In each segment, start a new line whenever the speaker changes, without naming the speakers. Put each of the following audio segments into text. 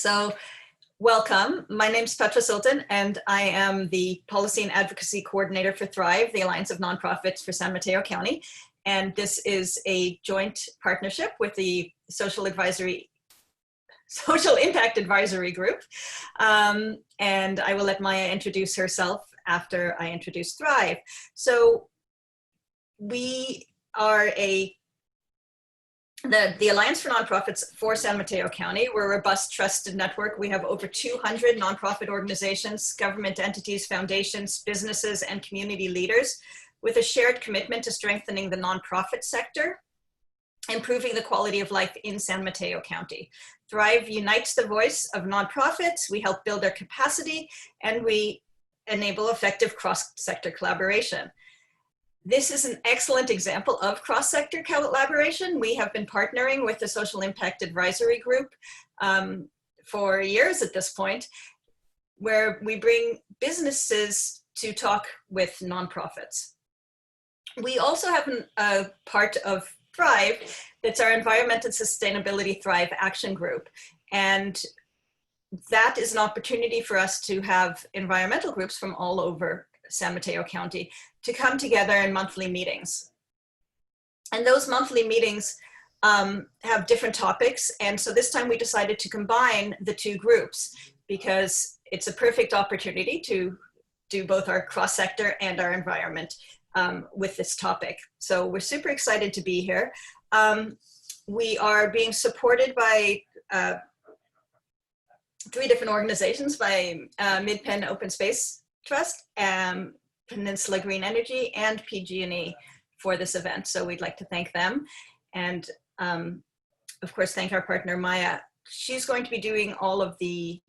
So welcome. My name is Petra and I am the Policy and Advocacy Coordinator for Thrive, the Alliance of Nonprofits for San Mateo County. And this is a joint partnership with the Social Impact Advisory Group. And I will let Maya introduce herself after I introduce Thrive. So we are the Alliance for Nonprofits for San Mateo County. We're a robust, trusted network. We have over 200 nonprofit organizations, government entities, foundations, businesses, and community leaders with a shared commitment to strengthening the nonprofit sector, improving the quality of life in San Mateo County. Thrive unites the voice of nonprofits. We help build their capacity, and we enable effective cross-sector collaboration. This is an excellent example of cross-sector collaboration. We have been partnering with the Social Impact Advisory Group for years at this point, where we bring businesses to talk with nonprofits. We also have a part of Thrive that's our Environment and Sustainability Thrive Action Group. And that is an opportunity for us to have environmental groups from all over San Mateo County to come together in monthly meetings. And those monthly meetings have different topics. And so this time we decided to combine the two groups because it's a perfect opportunity to do both our cross-sector and our environment with this topic. So we're super excited to be here. We are being supported by 3 different organizations, by Mid-Penn Open Space Trust, Peninsula Green Energy, and PG&E for this event. So we'd like to thank them. And of course, thank our partner, Maya. She's going to be doing all of the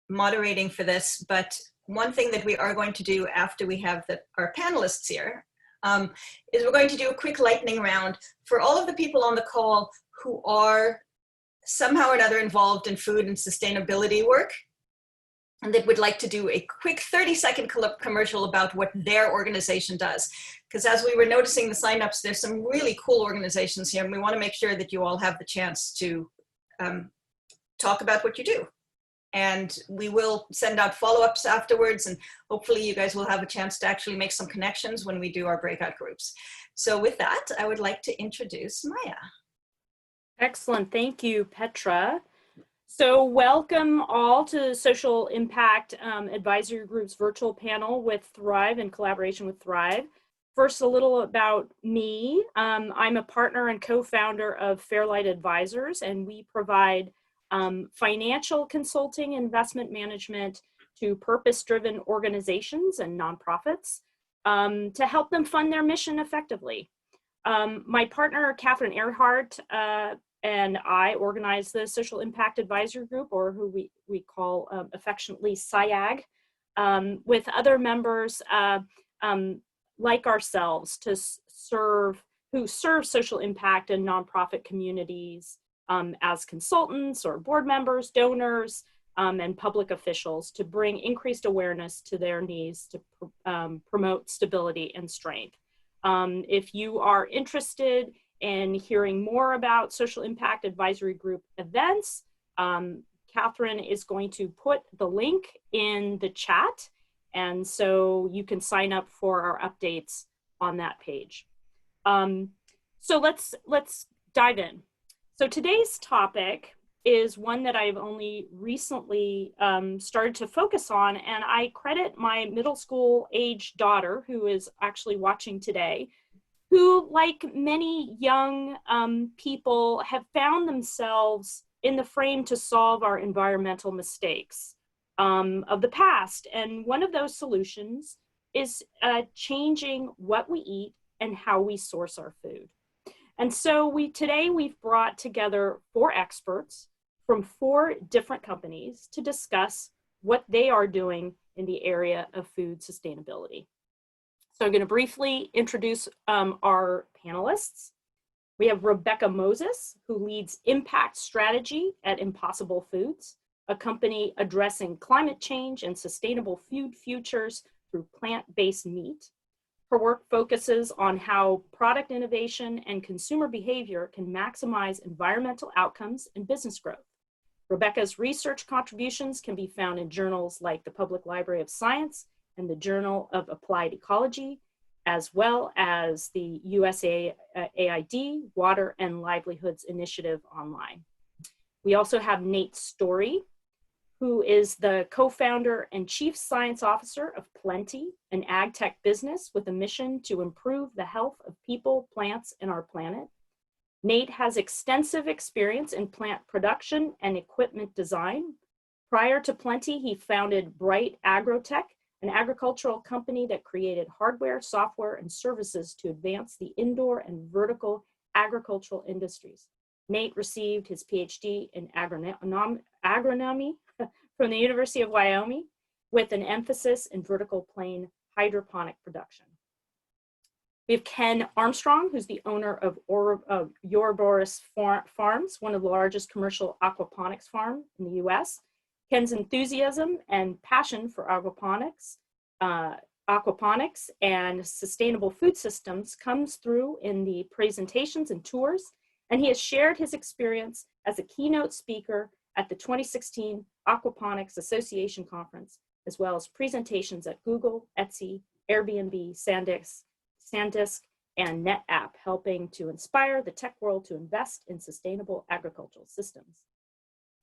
moderating for this, but one thing that we are going to do after we have our panelists here is we're going to do a quick lightning round for all of the people on the call who are somehow or another involved in food and sustainability work, and that would like to do a quick 30-second commercial about what their organization does. Because as we were noticing the signups, there's some really cool organizations here, and we want to make sure that you all have the chance to talk about what you do. And we will send out follow-ups afterwards, and hopefully you guys will have a chance to actually make some connections when we do our breakout groups. So with that, I would like to introduce Maya.
Excellent, thank you, Petra. So welcome all to Social Impact Advisory Group's virtual panel with Thrive in collaboration with Thrive. First, a little about me. I'm a partner and co-founder of Fairlight Advisors, and we provide financial consulting, investment management to purpose-driven organizations and nonprofits to help them fund their mission effectively. My partner, Catherine Earhart, and I organize the Social Impact Advisory Group, or who we call affectionately SIAG, with other members like ourselves who serve social impact and nonprofit communities as consultants or board members, donors, and public officials to bring increased awareness to their needs to promote stability and strength. If you are interested in hearing more about Social Impact Advisory Group events, Catherine is going to put the link in the chat, and so you can sign up for our updates on that page. So let's dive in. So today's topic is one that I've only recently started to focus on, and I credit my middle school age daughter, who is actually watching today, who, like many young people, have found themselves in the frame to solve our environmental mistakes of the past. And one of those solutions is changing what we eat and how we source our food. And so today we've brought together 4 experts from 4 different companies to discuss what they are doing in the area of food sustainability. So I'm going to briefly introduce our panelists. We have rebekah.moses, who leads impact strategy at Impossible Foods, a company addressing climate change and sustainable food futures through plant-based meat. Her work focuses on how product innovation and consumer behavior can maximize environmental outcomes and business growth. Rebekah's research contributions can be found in journals like the Public Library of Science and the Journal of Applied Ecology, as well as the USAID Water and Livelihoods Initiative online. We also have Nate Storey, who is the co-founder and chief science officer of Plenty, an ag tech business with a mission to improve the health of people, plants, and our planet. Nate has extensive experience in plant production and equipment design. Prior to Plenty, he founded Bright Agrotech, an agricultural company that created hardware, software, and services to advance the indoor and vertical agricultural industries. Nate received his PhD in agronomy from the University of Wyoming with an emphasis in vertical plane hydroponic production. We have Ken Armstrong, who's the owner of Ouroboros Farms, one of the largest commercial aquaponics farms in the US. Ken's enthusiasm and passion for aquaponics and sustainable food systems comes through in the presentations and tours, and he has shared his experience as a keynote speaker at the 2016 Aquaponics Association Conference, as well as presentations at Google, Etsy, Airbnb, SanDisk, and NetApp, helping to inspire the tech world to invest in sustainable agricultural systems.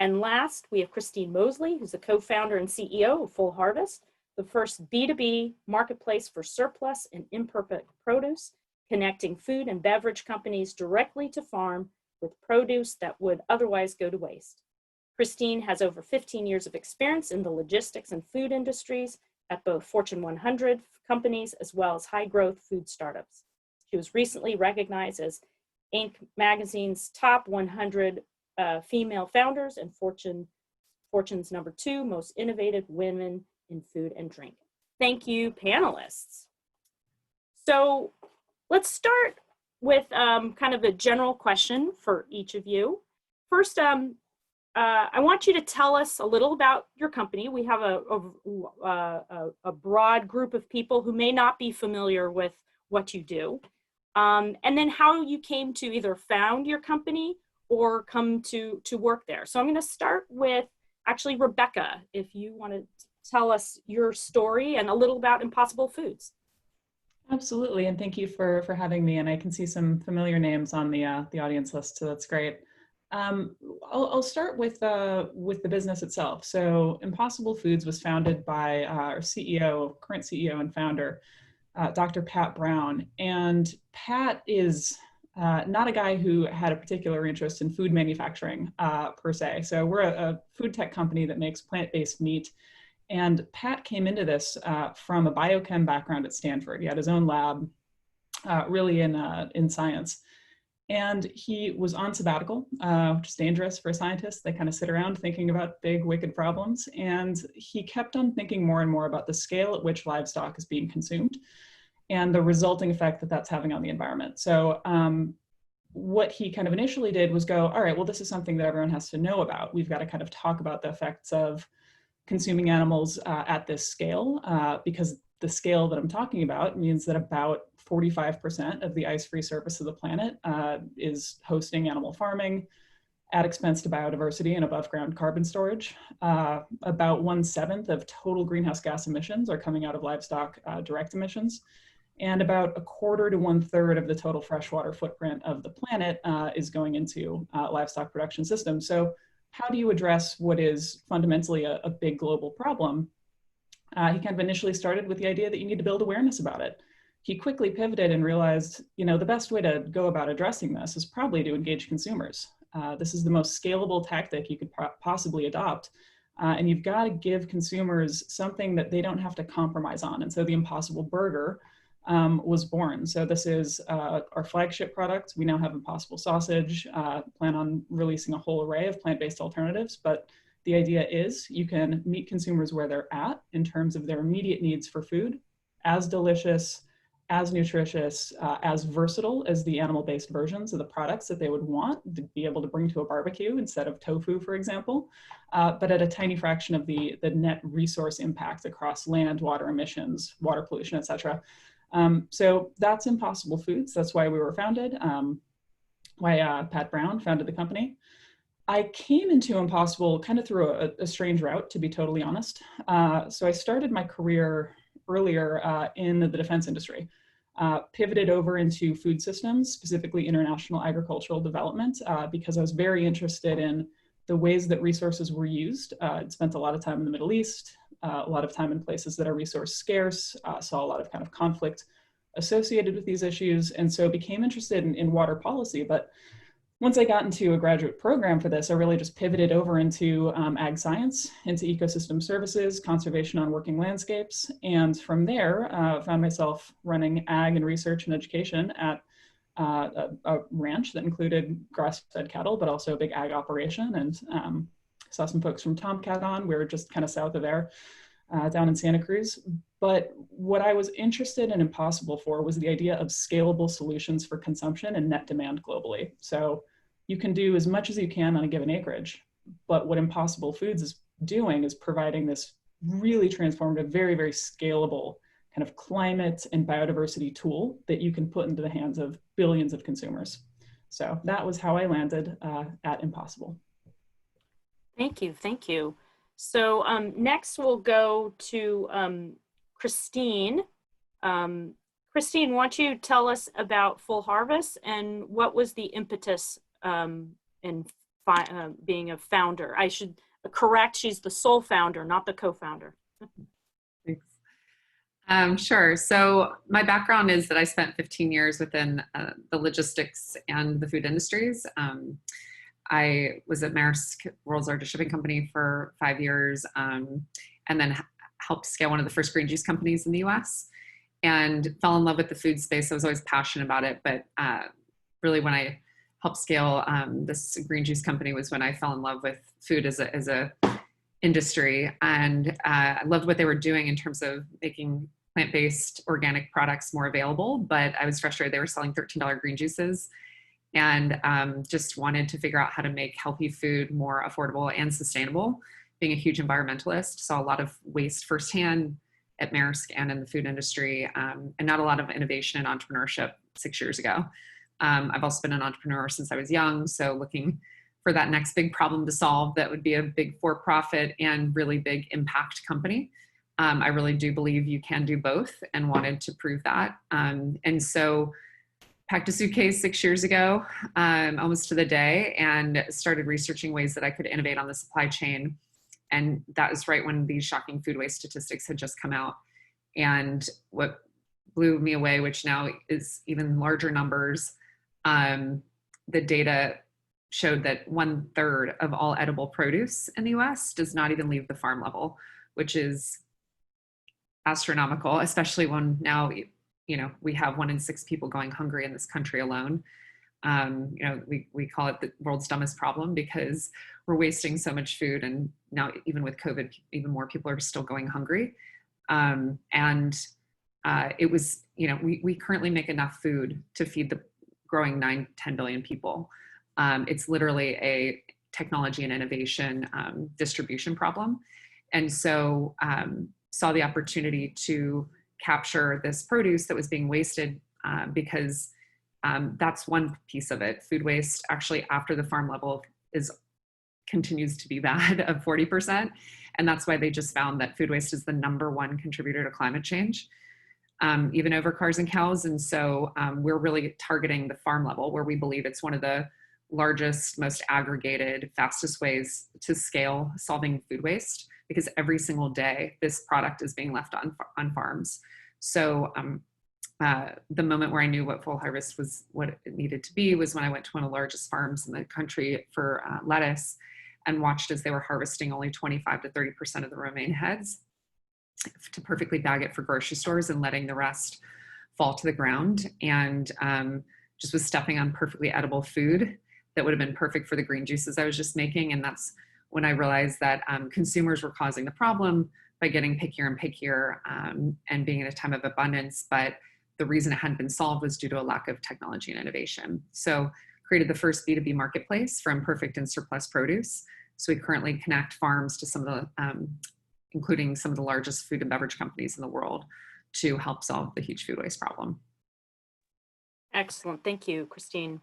And last, we have Christine Moseley, who's the co-founder and CEO of Full Harvest, the first B2B marketplace for surplus and imperfect produce, connecting food and beverage companies directly to farm with produce that would otherwise go to waste. Christine has over 15 years of experience in the logistics and food industries at both Fortune 100 companies as well as high-growth food startups. She was recently recognized as Inc. magazine's top 100 female founders and Fortune's #2 most innovative women in food and drink. Thank you, panelists. So let's start with kind of a general question for each of you. First, I want you to tell us a little about your company. We have a broad group of people who may not be familiar with what you do. And then how you came to either found your company or come to work there. So I'm going to start with actually Rebekah, if you want to tell us your story and a little about Impossible Foods.
Absolutely, and thank you for having me. And I can see some familiar names on the audience list, so that's great. I'll start with the business itself. So Impossible Foods was founded by our CEO, current CEO and founder, Dr. Pat Brown. And Pat is not a guy who had a particular interest in food manufacturing per se. So we're a food tech company that makes plant-based meat. And Pat came into this from a biochem background at Stanford. He had his own lab, really in science. And he was on sabbatical, which is dangerous for a scientist. They kind of sit around thinking about big, wicked problems. And he kept on thinking more and more about the scale at which livestock is being consumed and the resulting effect that that's having on the environment. So what he kind of initially did was go, all right, well, this is something that everyone has to know about. We've got to kind of talk about the effects of consuming animals at this scale, because the scale that I'm talking about means that about 45% of the ice-free surface of the planet is hosting animal farming at expense to biodiversity and above ground carbon storage. About 1/7 of total greenhouse gas emissions are coming out of livestock direct emissions. And about 1/4 to 1/3 of the total freshwater footprint of the planet is going into livestock production systems. So how do you address what is fundamentally a big global problem? He kind of initially started with the idea that you need to build awareness about it. He quickly pivoted and realized, the best way to go about addressing this is probably to engage consumers. This is the most scalable tactic you could possibly adopt. And you've got to give consumers something that they don't have to compromise on. And so the Impossible Burger was born. So this is our flagship product. We now have Impossible Sausage, plan on releasing a whole array of plant-based alternatives, but the idea is you can meet consumers where they're at in terms of their immediate needs for food, as delicious, as nutritious, as versatile as the animal-based versions of the products that they would want to be able to bring to a barbecue instead of tofu, for example, but at a tiny fraction of the net resource impact across land, water emissions, water pollution, et cetera. So that's Impossible Foods. That's why we were founded, why Pat Brown founded the company. I came into Impossible kind of through a strange route, to be totally honest. So I started my career earlier in the defense industry, pivoted over into food systems, specifically international agricultural development, because I was very interested in the ways that resources were used. I'd spent a lot of time in the Middle East, a lot of time in places that are resource scarce, saw a lot of kind of conflict associated with these issues, and so became interested in water policy. But once I got into a graduate program for this, I really just pivoted over into ag science, into ecosystem services, conservation on working landscapes. And from there, found myself running ag and research and education at a ranch that included grass-fed cattle, but also a big ag operation. And saw some folks from Tomcat on. We were just kind of south of there, down in Santa Cruz. But what I was interested in Impossible for was the idea of scalable solutions for consumption and net demand globally. So you can do as much as you can on a given acreage, but what Impossible Foods is doing is providing this really transformative, very, very scalable kind of climate and biodiversity tool that you can put into the hands of billions of consumers. So that was how I landed at Impossible.
Thank you, thank you. So next we'll go to Christine. Christine, why don't you tell us about Full Harvest and what was the impetus in being a founder? I should correct, she's the sole founder, not the co-founder.
Thanks. Sure. So my background is that I spent 15 years within the logistics and the food industries. I was at Maersk, world's largest shipping company, for 5 years, and then helped scale one of the first green juice companies in the US, and fell in love with the food space. I was always passionate about it, but really when I helped scale this green juice company was when I fell in love with food as a industry. And I loved what they were doing in terms of making plant-based organic products more available, but I was frustrated they were selling $13 green juices, and just wanted to figure out how to make healthy food more affordable and sustainable. Being a huge environmentalist, saw a lot of waste firsthand at Maersk and in the food industry, and not a lot of innovation and entrepreneurship 6 years ago. I've also been an entrepreneur since I was young, so looking for that next big problem to solve that would be a big for-profit and really big impact company. I really do believe you can do both, and wanted to prove that. And so packed a suitcase 6 years ago, almost to the day, and started researching ways that I could innovate on the supply chain. And that was right when these shocking food waste statistics had just come out. And what blew me away, which now is even larger numbers, the data showed that 1/3 of all edible produce in the US does not even leave the farm level, which is astronomical, especially when now, we have 1 in 6 people going hungry in this country alone. We call it the world's dumbest problem because we're wasting so much food, and now even with COVID, even more people are still going hungry. It was, we currently make enough food to feed the growing 9-10 billion people. It's literally a technology and innovation distribution problem. And so saw the opportunity to capture this produce that was being wasted because that's one piece of it. Food waste actually after the farm level continues to be bad of 40%. And that's why they just found that food waste is the #1 contributor to climate change, even over cars and cows. And so we're really targeting the farm level, where we believe it's one of the largest, most aggregated, fastest ways to scale solving food waste, because every single day this product is being left on farms. So the moment where I knew what Full Harvest was, what it needed to be, was when I went to one of the largest farms in the country for lettuce, and watched as they were harvesting only 25 to 30% of the romaine heads to perfectly bag it for grocery stores, and letting the rest fall to the ground. And just was stepping on perfectly edible food that would have been perfect for the green juices I was just making. And that's when I realized that consumers were causing the problem by getting pickier and pickier and being in a time of abundance. But the reason it hadn't been solved was due to a lack of technology and innovation. So created the first B2B marketplace for imperfect and surplus produce. So we currently connect farms to some of the, including some of the largest food and beverage companies in the world, to help solve the huge food waste problem.
Excellent, thank you, Christine.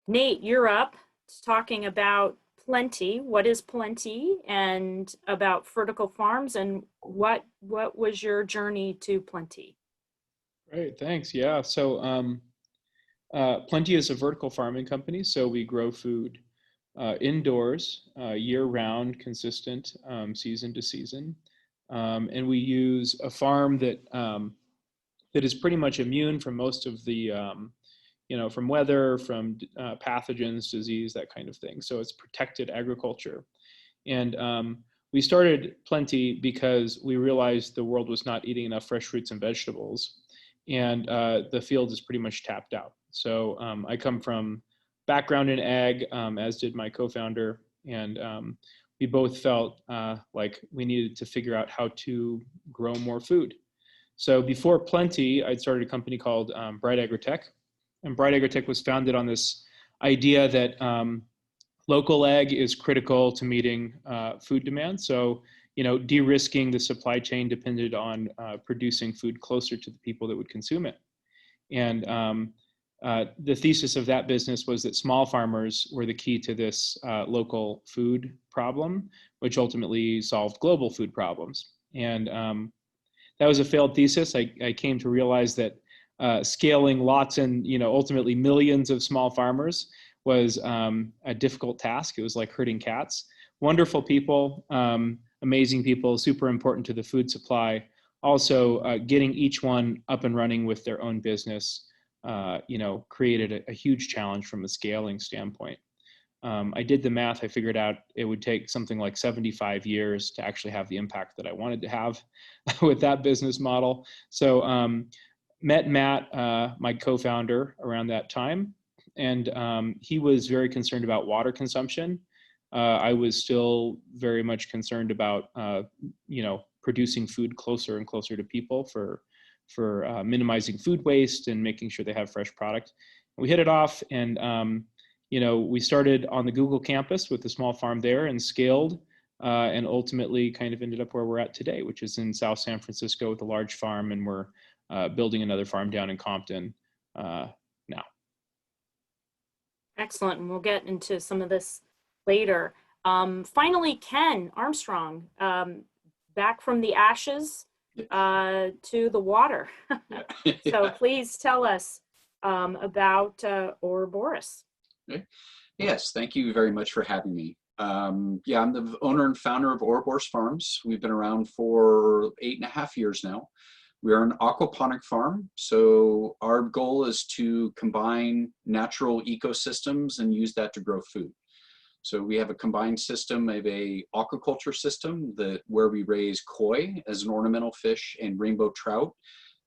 Nate, you're up talking about Plenty. What is Plenty, and about vertical farms, and what was your journey to Plenty?
Great, thanks. Yeah, so Plenty is a vertical farming company, so we grow food indoors, year-round, consistent, season to season, and we use a farm that that is pretty much immune from most of the from weather, from pathogens, disease, that kind of thing. So it's protected agriculture. And we started Plenty because we realized the world was not eating enough fresh fruits and vegetables, and the field is pretty much tapped out. So I come from background in ag, as did my co-founder, and we both felt like we needed to figure out how to grow more food. So before Plenty, I'd started a company called Bright Agritech, and Bright Agritech was founded on this idea that local ag is critical to meeting food demand. So, de-risking the supply chain depended on producing food closer to the people that would consume it. And the thesis of that business was that small farmers were the key to this local food problem, which ultimately solved global food problems. And that was a failed thesis. I came to realize that scaling lots and ultimately millions of small farmers was a difficult task. It was like herding cats. Wonderful people, amazing people, super important to the food supply. Also, getting each one up and running with their own business, created a huge challenge from a scaling standpoint. I did the math. I figured out it would take something like 75 years to actually have the impact that I wanted to have with that business model. So met Matt, my co-founder, around that time, and he was very concerned about water consumption. I was still very much concerned about, producing food closer and closer to people for minimizing food waste and making sure they have fresh product. We hit it off, and we started on the Google campus with a small farm there and scaled, and ultimately kind of ended up where we're at today, which is in South San Francisco with a large farm, and we're building another farm down in Compton now.
Excellent, and we'll get into some of this later. Finally, Ken Armstrong, back from the ashes to the water. So please tell us about Ouroboros.
Yes, thank you very much for having me. I'm the owner and founder of Ouroboros Farms. We've been around for 8.5 years now. We are an aquaponic farm, so our goal is to combine natural ecosystems and use that to grow food. So we have a combined system of a aquaculture system where we raise koi as an ornamental fish and rainbow trout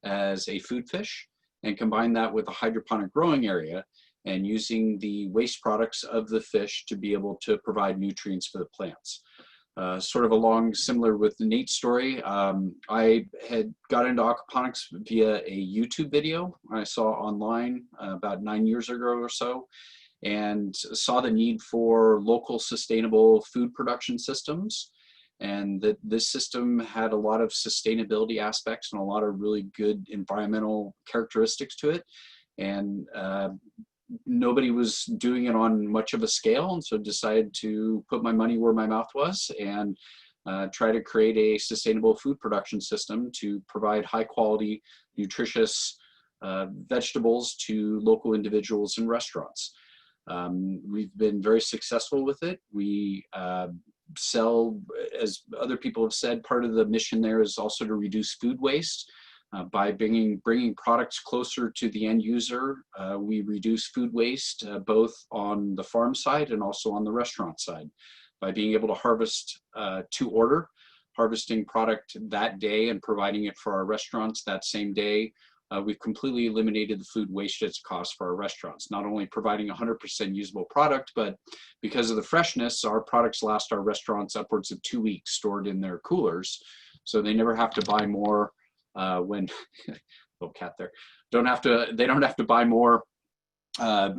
as a food fish, and combine that with a hydroponic growing area and using the waste products of the fish to be able to provide nutrients for the plants. Sort of along similar with Nate's story, I had got into aquaponics via a YouTube video I saw online about 9 years ago or so, and saw the need for local sustainable food production systems, and that this system had a lot of sustainability aspects and a lot of really good environmental characteristics to it. And nobody was doing it on much of a scale, and so decided to put my money where my mouth was and try to create a sustainable food production system to provide high quality, nutritious vegetables to local individuals and restaurants. We've been very successful with it. We sell, as other people have said, part of the mission there is also to reduce food waste. By bringing products closer to the end user, we reduce food waste both on the farm side and also on the restaurant side. By being able to harvest to order, harvesting product that day and providing it for our restaurants that same day, we've completely eliminated the food wastage costs for our restaurants. Not only providing 100% usable product, but because of the freshness, our products last our restaurants upwards of 2 weeks stored in their coolers, so they never have to buy more. When little cat there, they don't have to buy more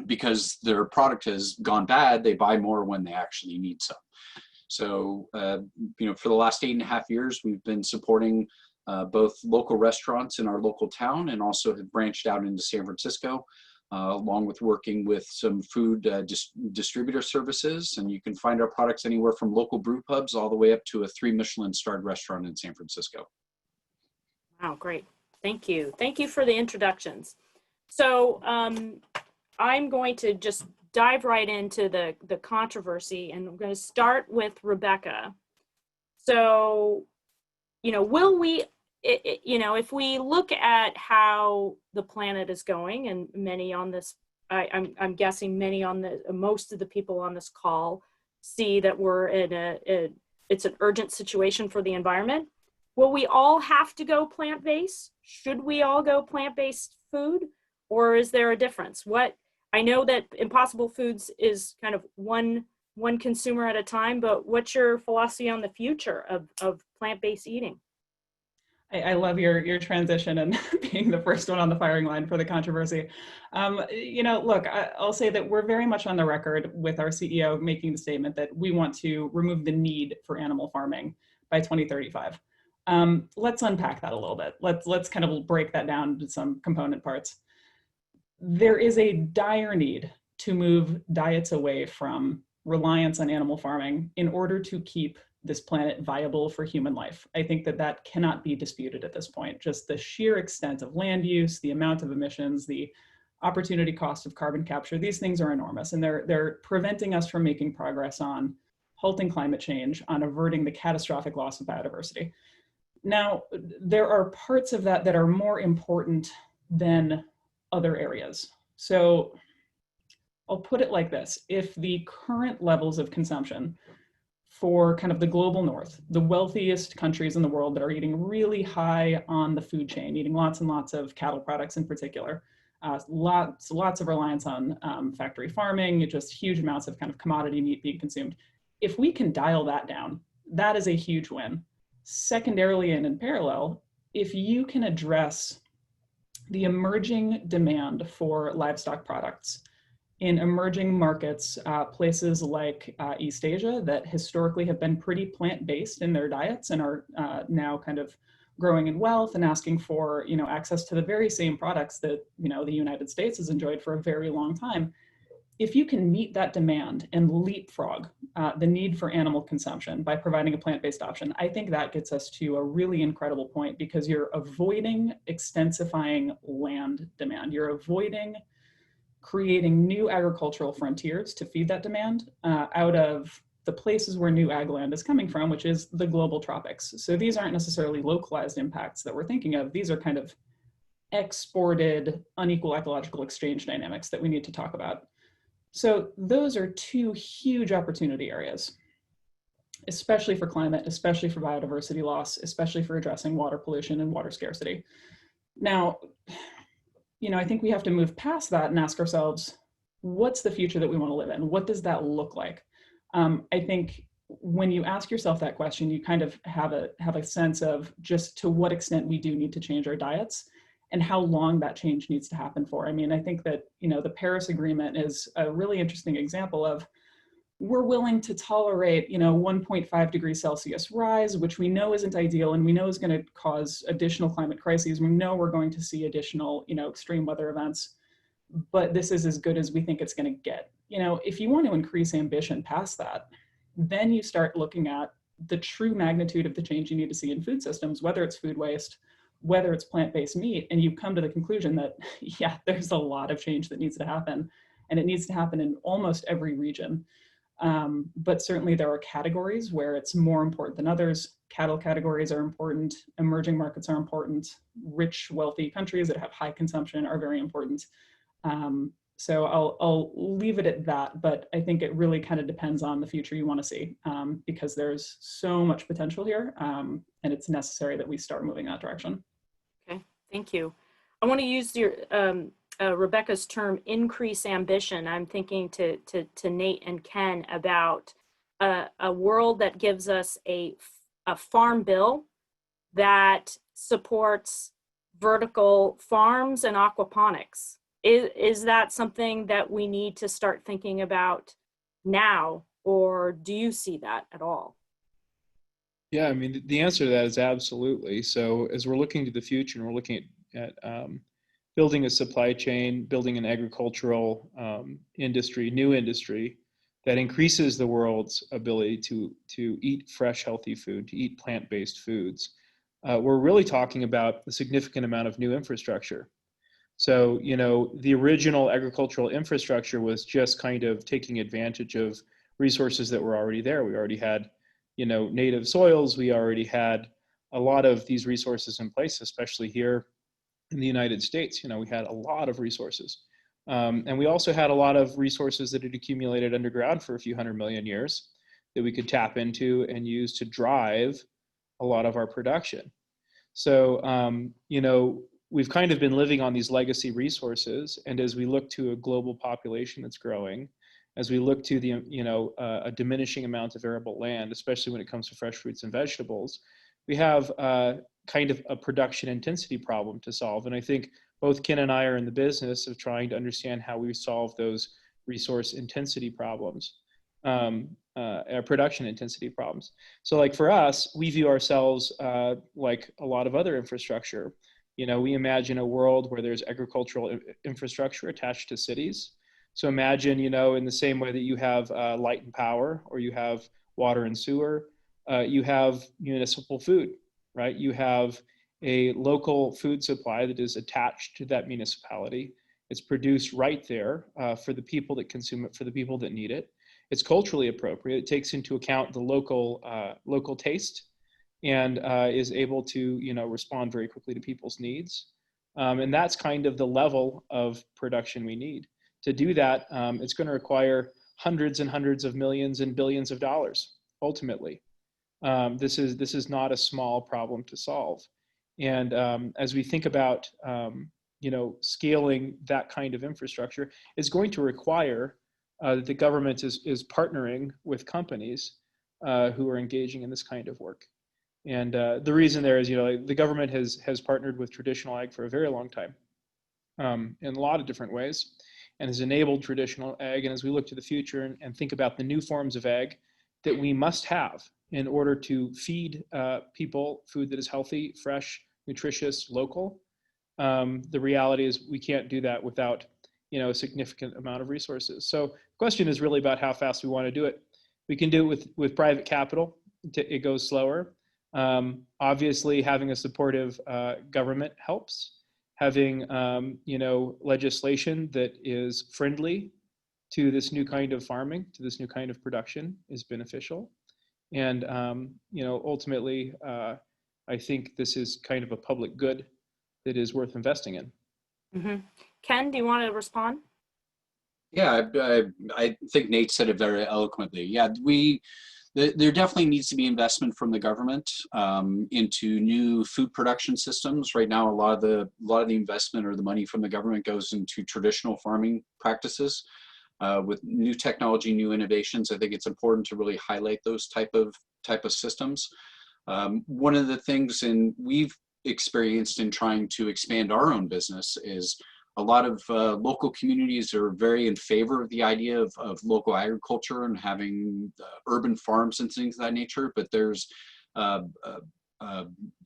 because their product has gone bad. They buy more when they actually need some. So for the last 8.5 years, we've been supporting both local restaurants in our local town, and also have branched out into San Francisco. along with working with some food distributor services. And you can find our products anywhere from local brew pubs all the way up to a 3 Michelin starred restaurant in San Francisco.
Wow, great. Thank you. Thank you for the introductions. So I'm going to just dive right into the controversy, and I'm going to start with Rebekah. So, will we, if we look at how the planet is going, and many on this, I'm guessing most of the people on this call see that we're in it's an urgent situation for the environment. Will we all have to go plant-based? Should we all go plant-based food? Or is there a difference? I know that Impossible Foods is kind of one consumer at a time, but what's your philosophy on the future of plant-based eating?
I love your transition and being the first one on the firing line for the controversy. Look, I'll say that we're very much on the record with our CEO making the statement that we want to remove the need for animal farming by 2035. Let's unpack that a little bit. Let's kind of break that down into some component parts. There is a dire need to move diets away from reliance on animal farming in order to keep this planet viable for human life. I think that cannot be disputed at this point. Just the sheer extent of land use, the amount of emissions, the opportunity cost of carbon capture, these things are enormous, and they're preventing us from making progress on halting climate change, on averting the catastrophic loss of biodiversity. Now, there are parts of that are more important than other areas. So I'll put it like this. If the current levels of consumption for kind of the global north, the wealthiest countries in the world that are eating really high on the food chain, eating lots and lots of cattle products in particular, lots of reliance on factory farming, just huge amounts of kind of commodity meat being consumed. If we can dial that down, that is a huge win. Secondarily, and in parallel, if you can address the emerging demand for livestock products in emerging markets, places like East Asia that historically have been pretty plant-based in their diets and are now kind of growing in wealth and asking for access to the very same products that the United States has enjoyed for a very long time. If you can meet that demand and leapfrog the need for animal consumption by providing a plant-based option, I think that gets us to a really incredible point, because you're avoiding extensifying land demand. You're avoiding creating new agricultural frontiers to feed that demand out of the places where new ag land is coming from, which is the global tropics. So these aren't necessarily localized impacts that we're thinking of. These are kind of exported, unequal ecological exchange dynamics that we need to talk about. So those are two huge opportunity areas, especially for climate, especially for biodiversity loss, especially for addressing water pollution and water scarcity. Now, I think we have to move past that and ask ourselves, what's the future that we want to live in? What does that look like? I think when you ask yourself that question, you kind of have a sense of just to what extent we do need to change our diets and how long that change needs to happen for. I mean, I think that, the Paris Agreement is a really interesting example of we're willing to tolerate, 1.5 degrees Celsius rise, which we know isn't ideal and we know is going to cause additional climate crises. We know we're going to see additional, extreme weather events, but this is as good as we think it's going to get. If you want to increase ambition past that, then you start looking at the true magnitude of the change you need to see in food systems, whether it's food waste, whether it's plant-based meat, and you come to the conclusion that, yeah, there's a lot of change that needs to happen, and it needs to happen in almost every region. But certainly there are categories where it's more important than others. Cattle categories are important, emerging markets are important, rich, wealthy countries that have high consumption are very important. So I'll leave it at that, but I think it really kind of depends on the future you want to see, because there's so much potential here, and it's necessary that we start moving that direction.
Okay, thank you. I want to use your Rebekah's term, increase ambition. I'm thinking to Nate and Ken about a world that gives us a farm bill that supports vertical farms and aquaponics. Is that something that we need to start thinking about now, or do you see that at all?
Yeah, I mean, the answer to that is absolutely. So as we're looking to the future and we're looking at building a supply chain, building an agricultural industry, new industry that increases the world's ability to eat fresh, healthy food, to eat plant-based foods, we're really talking about a significant amount of new infrastructure. So, the original agricultural infrastructure was just kind of taking advantage of resources that were already there. We already had, native soils. We already had a lot of these resources in place, especially here in the United States. We had a lot of resources. And we also had a lot of resources that had accumulated underground for a few 100 million years that we could tap into and use to drive a lot of our production. So, we've kind of been living on these legacy resources. And as we look to a global population that's growing, as we look to the, a diminishing amount of arable land, especially when it comes to fresh fruits and vegetables, we have kind of a production intensity problem to solve. And I think both Ken and I are in the business of trying to understand how we solve those resource intensity problems, production intensity problems. So like for us, we view ourselves like a lot of other infrastructure. We imagine a world where there's agricultural infrastructure attached to cities. So imagine, in the same way that you have light and power, or you have water and sewer, you have municipal food, right? You have a local food supply that is attached to that municipality. It's produced right there for the people that consume it, for the people that need it. It's culturally appropriate. It takes into account the local taste and is able to, respond very quickly to people's needs. And that's kind of the level of production we need. To do that, it's going to require hundreds and hundreds of millions and billions of dollars, ultimately. This is not a small problem to solve. And as we think about, scaling that kind of infrastructure, it's going to require that the government is partnering with companies who are engaging in this kind of work. And the reason there is, the government has partnered with traditional ag for a very long time in a lot of different ways, and has enabled traditional ag. And as we look to the future and think about the new forms of ag that we must have in order to feed people food that is healthy, fresh, nutritious, local, the reality is we can't do that without a significant amount of resources. So the question is really about how fast we want to do it. We can do it with private capital. It goes slower. Obviously, having a supportive government helps. Having legislation that is friendly to this new kind of farming, to this new kind of production, is beneficial. And ultimately, I think this is kind of a public good that is worth investing in.
Mm-hmm. Ken, do you want to respond?
Yeah, I think Nate said it very eloquently. Yeah, there definitely needs to be investment from the government into new food production systems. Right now, a lot of the investment or the money from the government goes into traditional farming practices. With new technology, new innovations, I think it's important to really highlight those type of systems. One of the things we've experienced in trying to expand our own business is a lot of local communities are very in favor of the idea of local agriculture and having urban farms and things of that nature, but there's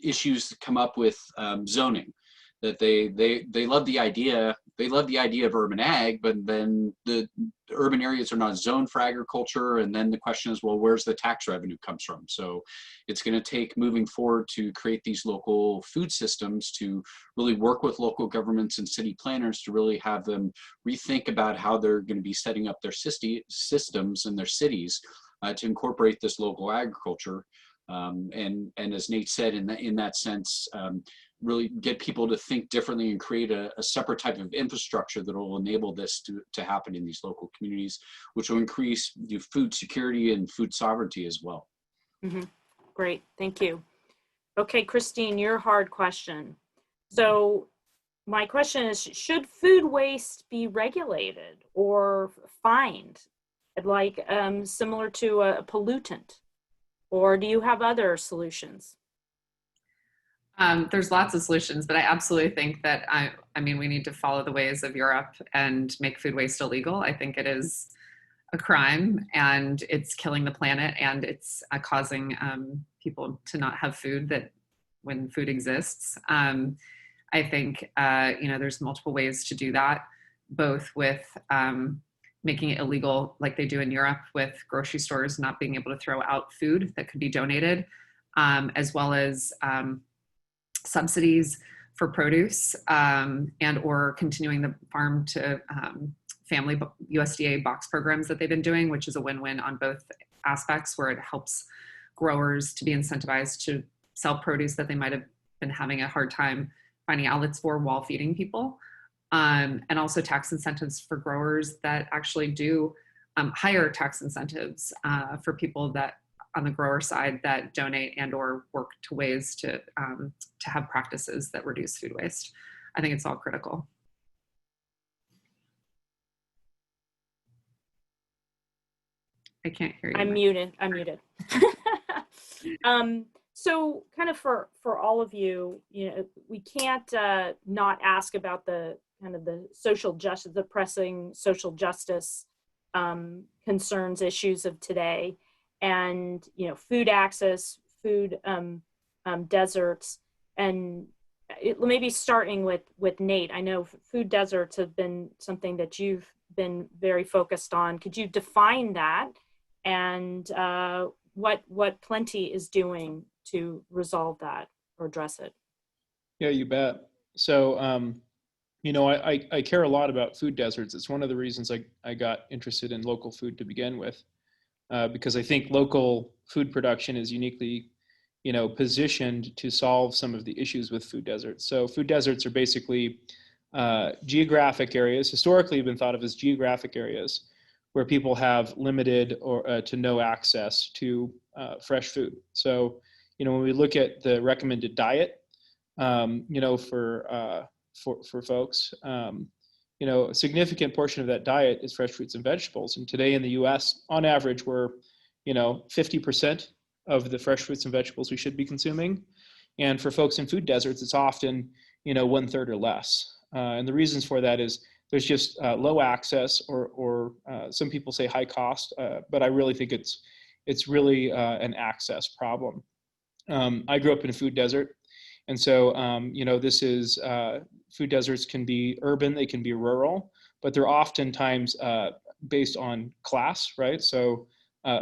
issues that come up with zoning, that they love the idea. They love the idea of urban ag, but then the urban areas are not zoned for agriculture. And then the question is, well, where's the tax revenue comes from? So it's going to take moving forward to create these local food systems, to really work with local governments and city planners to really have them rethink about how they're going to be setting up their systems in their cities to incorporate this local agriculture. And as Nate said, in that sense, really get people to think differently and create a separate type of infrastructure that will enable this to happen in these local communities, which will increase food security and food sovereignty as well.
Mm-hmm. Great, thank you. Okay, Christine, your hard question. So my question is, should food waste be regulated or fined, like similar to a pollutant? Or do you have other solutions?
There's lots of solutions, but I absolutely think that we need to follow the ways of Europe and make food waste illegal. I think it is a crime, and it's killing the planet, and it's causing people to not have food when food exists. I think, there's multiple ways to do that, both with making it illegal like they do in Europe with grocery stores not being able to throw out food that could be donated, as well as subsidies for produce and or continuing the farm to family USDA box programs that they've been doing, which is a win-win on both aspects, where it helps growers to be incentivized to sell produce that they might have been having a hard time finding outlets for while feeding people. And also tax incentives for growers that actually do higher tax incentives for people that on the grower side that donate and or work to ways to have practices that reduce food waste. I think it's all critical. I can't hear you.
I'm muted. So kind of for all of you, we can't not ask about the kind of the social justice, the pressing social justice concerns, issues of today, and food access, food deserts, and maybe starting with Nate. I know food deserts have been something that you've been very focused on. Could you define that, and what Plenty is doing to resolve that or address it?
Yeah, you bet. So, I care a lot about food deserts. It's one of the reasons I got interested in local food to begin with, because I think local food production is uniquely, positioned to solve some of the issues with food deserts. So food deserts are basically geographic areas, historically have been thought of as geographic areas where people have limited or to no access to fresh food. So, when we look at the recommended diet, for folks, a significant portion of that diet is fresh fruits and vegetables. And today in the U.S., on average, we're, 50% of the fresh fruits and vegetables we should be consuming. And for folks in food deserts, it's often, 1/3 or less. And the reasons for that is there's just low access, or some people say high cost, but I really think it's really an access problem. I grew up in a food desert. And so, this is, food deserts can be urban, they can be rural, but they're oftentimes based on class, right? So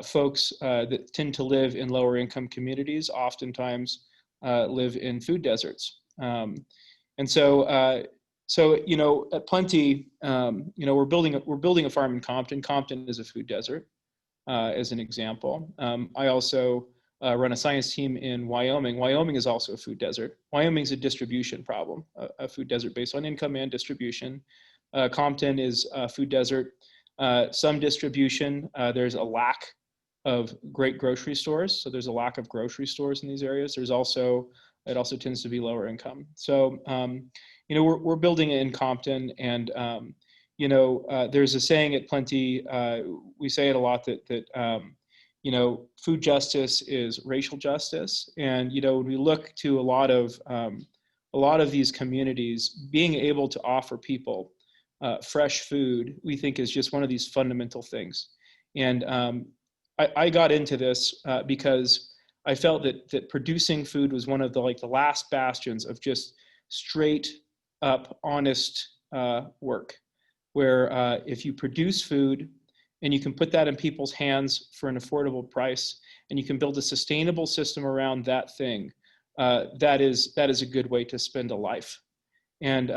folks that tend to live in lower income communities oftentimes live in food deserts. And so, at Plenty, we're building a farm in Compton. Compton is a food desert, as an example. I also run a science team in Wyoming. Wyoming is also a food desert. Wyoming is a distribution problem, a food desert based on income and distribution. Compton is a food desert. Some distribution, there's a lack of great grocery stores. So there's a lack of grocery stores in these areas. It also tends to be lower income. So, we're building it in Compton, and, there's a saying at Plenty, we say it a lot that food justice is racial justice. And, when we look to a lot of these communities, being able to offer people fresh food, we think is just one of these fundamental things. And I got into this because I felt that producing food was one of the last bastions of just straight up honest work, where if you produce food and you can put that in people's hands for an affordable price, and you can build a sustainable system around that thing, that is a good way to spend a life. And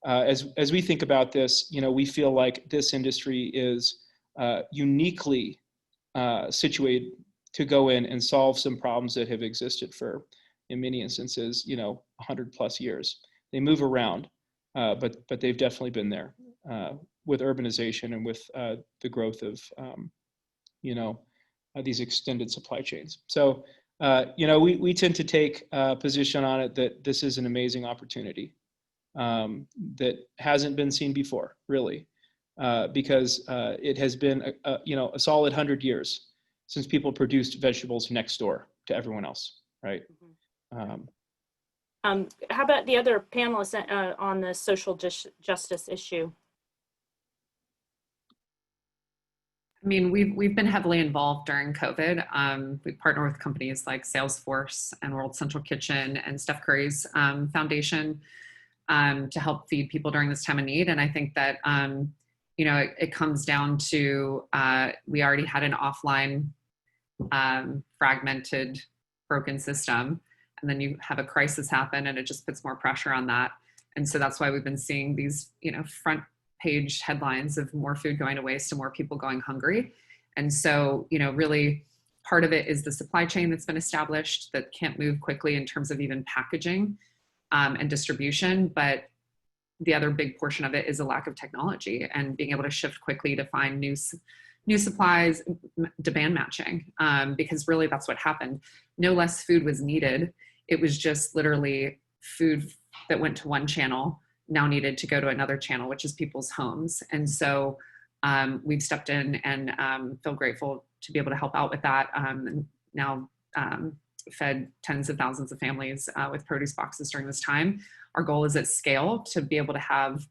as we think about this, we feel like this industry is uniquely situated to go in and solve some problems that have existed for, in many instances, 100+ years. They move around, but they've definitely been there with urbanization and with the growth of, these extended supply chains. So, we tend to take a position on it that this is an amazing opportunity that hasn't been seen before, really, because it has been a solid 100 years since people produced vegetables next door to everyone else, right?
How about the other panelists on the social justice issue?
I mean, we've been heavily involved during COVID. We partner with companies like Salesforce and World Central Kitchen and Steph Curry's foundation to help feed people during this time of need. And I think that, it comes down to we already had an offline fragmented, broken system. And then you have a crisis happen and it just puts more pressure on that. And so that's why we've been seeing these, front page headlines of more food going to waste and more people going hungry. And so, really part of it is the supply chain that's been established that can't move quickly in terms of even packaging and distribution. But the other big portion of it is a lack of technology and being able to shift quickly to find new supplies, demand matching, because really that's what happened. No less food was needed. It was just literally food that went to one channel now needed to go to another channel, which is people's homes. And so we've stepped in and feel grateful to be able to help out with that. And now fed tens of thousands of families with produce boxes during this time. Our goal is at scale to be able to have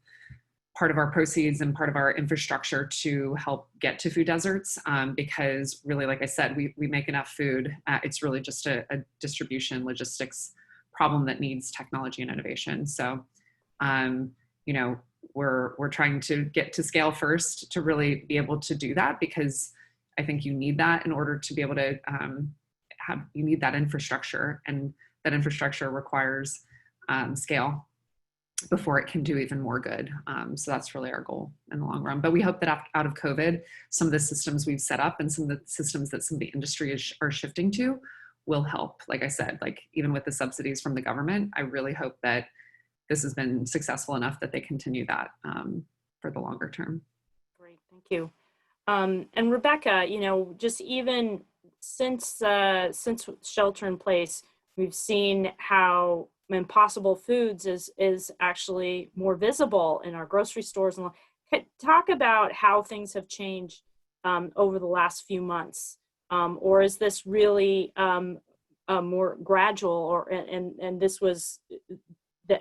part of our proceeds and part of our infrastructure to help get to food deserts, because really, like I said, we make enough food. It's really just a distribution logistics problem that needs technology and innovation. So, we're trying to get to scale first to really be able to do that, because I think you need that in order to be able to you need that infrastructure, and that infrastructure requires scale before it can do even more good. So that's really our goal in the long run. But we hope that out of COVID, some of the systems we've set up and some of the systems that some of the industry are shifting to will help. Like I said, like even with the subsidies from the government, I really hope that this has been successful enough that they continue that for the longer term.
Great, thank you. And Rebecca, just even since shelter in place, we've seen how Impossible Foods is actually more visible in our grocery stores. And talk about how things have changed over the last few months, or is this really more gradual, and this was,